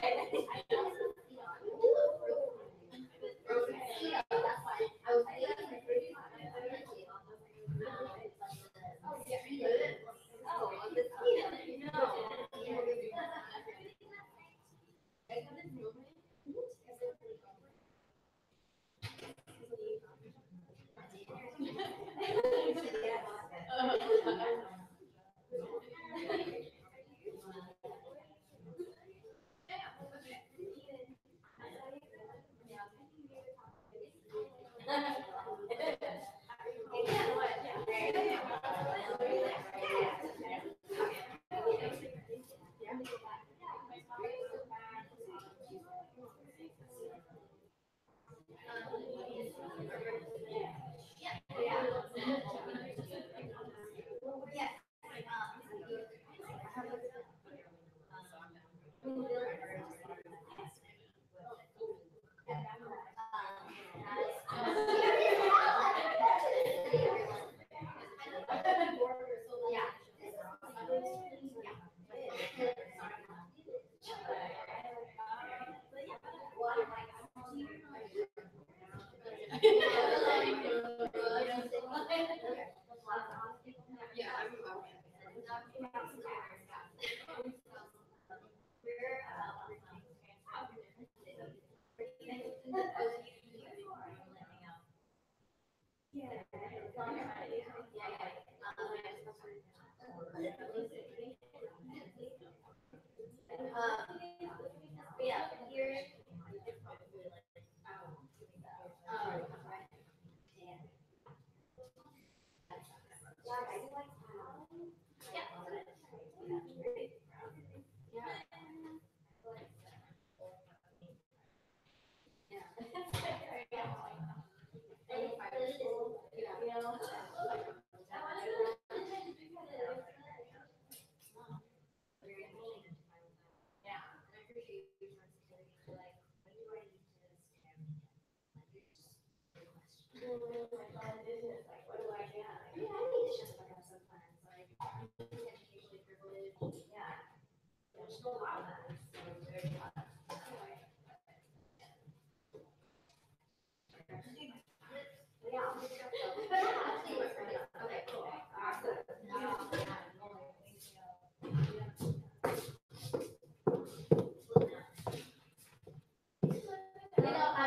I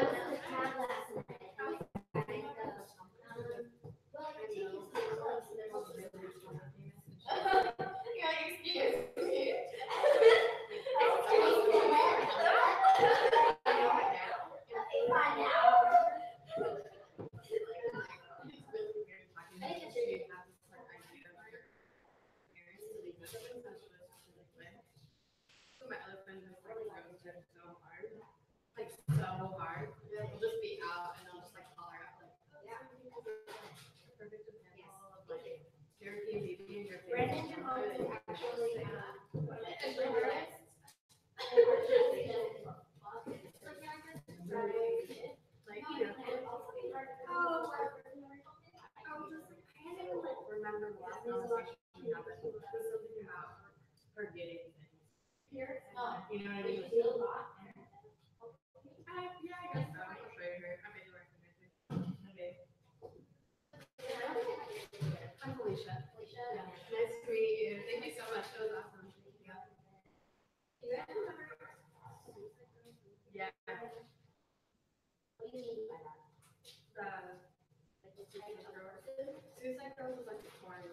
was in the cab last night. I think well, I take you to the place, so there's also You're like, excuse me. Fine now. So my other friends just like roast her so hard. Like so hard. We'll just be out and I'll just like call her out like, perfect example of like Cherokee baby and your Brandon favorite. Jamal actually Like, you know, oh, I was just like, I can't even like remember the last conversation we had, but it was something about forgetting things. You know what I mean? Like, yeah, I guess so. I'll show you her. I bet you recognize her. Okay. I'm Felicia. Yeah. Nice to meet you. Thank you so much. It was awesome. Yeah. Yeah. What do you mean by that? The Suicide Girls is like a porn